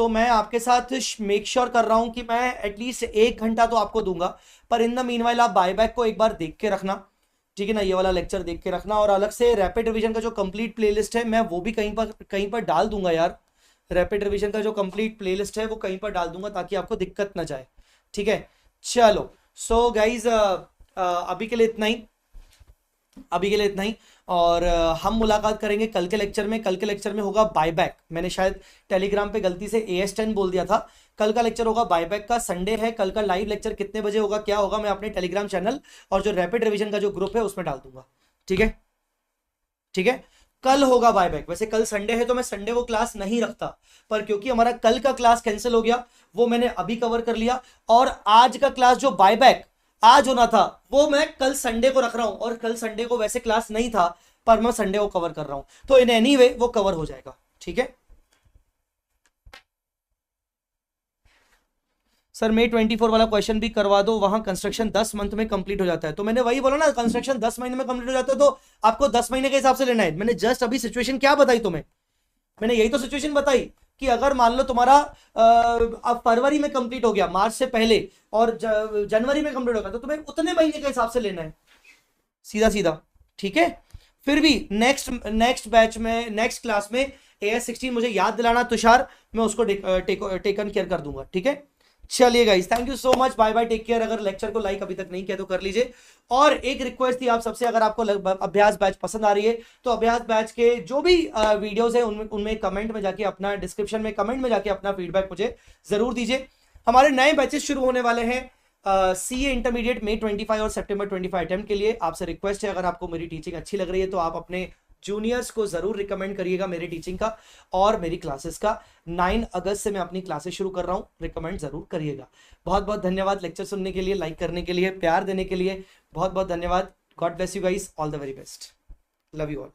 मैं आपके साथ मेक श्योर कर रहा हूं कि मैं एटलीस्ट 1 घंटा तो आपको दूंगा, पर इन द मीनवाइल आप बायबैक को एक बार देख के रखना, ठीक है ना? ये वाला लेक्चर देख के रखना, और अलग से रैपिड रिवीजन का जो कंप्लीट प्लेलिस्ट है मैं वो भी कहीं पर डाल दूंगा यार। रैपिड रिवीजन का जो कंप्लीट प्लेलिस्ट है वो कहीं पर डाल दूंगा ताकि आपको दिक्कत ना जाए, ठीक है? चलो सो गाइज अभी के लिए इतना ही, अभी के लिए इतना ही, और हम मुलाकात करेंगे कल के लेक्चर में। कल के लेक्चर में होगा बायबैक। मैंने शायद टेलीग्राम पे गलती से AS10 बोल दिया था। कल का लेक्चर होगा बायबैक का। संडे है, कल का लाइव लेक्चर कितने बजे होगा, क्या होगा, मैं अपने टेलीग्राम चैनल और जो रैपिड रिवीजन का जो ग्रुप है उसमें डाल दूंगा, ठीक है? ठीक है, कल होगा बायबैक। वैसे कल संडे है तो मैं संडे को क्लास नहीं रखता, पर क्योंकि हमारा कल का क्लास कैंसिल हो गया वो मैंने अभी कवर कर लिया, और आज का क्लास जो बायबैक आज होना था वो मैं कल संडे को रख रहा हूं, और कल संडे को वैसे क्लास नहीं था पर मैं संडे को कवर कर रहा हूं, तो इन एनी वे वो कवर हो जाएगा। ठीक है सर, May 24 वाला क्वेश्चन भी करवा दो, वहां कंस्ट्रक्शन 10 मंथ में कंप्लीट हो जाता है। तो मैंने वही बोला ना, कंस्ट्रक्शन 10 महीने में कंप्लीट हो जाता है, तो आपको 10 महीने के हिसाब से लेना है। मैंने जस्ट अभी सिचुएशन क्या बताई तुम्हें, मैंने यही तो सिचुएशन बताई कि अगर मान लो तुम्हारा अब फरवरी में कंप्लीट हो गया मार्च से पहले, और जनवरी में कंप्लीट होगा, तो तुम्हें उतने महीने के हिसाब से लेना है, सीधा सीधा। ठीक है, फिर भी नेक्स्ट बैच में, नेक्स्ट क्लास में AS16 मुझे याद दिलाना तुषार, मैं उसको टेकन केयर कर दूंगा। ठीक है, चलिए guys, thank you so much, bye bye, take care. अगर लेक्चर को लाइक अभी तक नहीं किया तो कर लीजिए, और एक रिक्वेस्ट थी आप सबसे, अगर आपको अभ्यास बैच पसंद आ रही है तो अभ्यास बैच के जो भी वीडियोस है उनमें कमेंट में जाके अपना, डिस्क्रिप्शन में कमेंट में जाके अपना फीडबैक मुझे जरूर दीजिए। हमारे नए बैचेस शुरू होने वाले हैं CA इंटरमीडिएट May 25 और September 25 अटेम्प्ट के लिए। आपसे रिक्वेस्ट है, अगर आपको मेरी टीचिंग अच्छी लग रही है तो आप अपने जूनियर्स को जरूर रिकमेंड करिएगा मेरी टीचिंग का और मेरी क्लासेस का। 9 अगस्त से मैं अपनी क्लासेस शुरू कर रहा हूं, रिकमेंड जरूर करिएगा। बहुत बहुत धन्यवाद लेक्चर सुनने के लिए, लाइक करने के लिए, प्यार देने के लिए, बहुत बहुत धन्यवाद। God bless you guys, all the very best, love you all.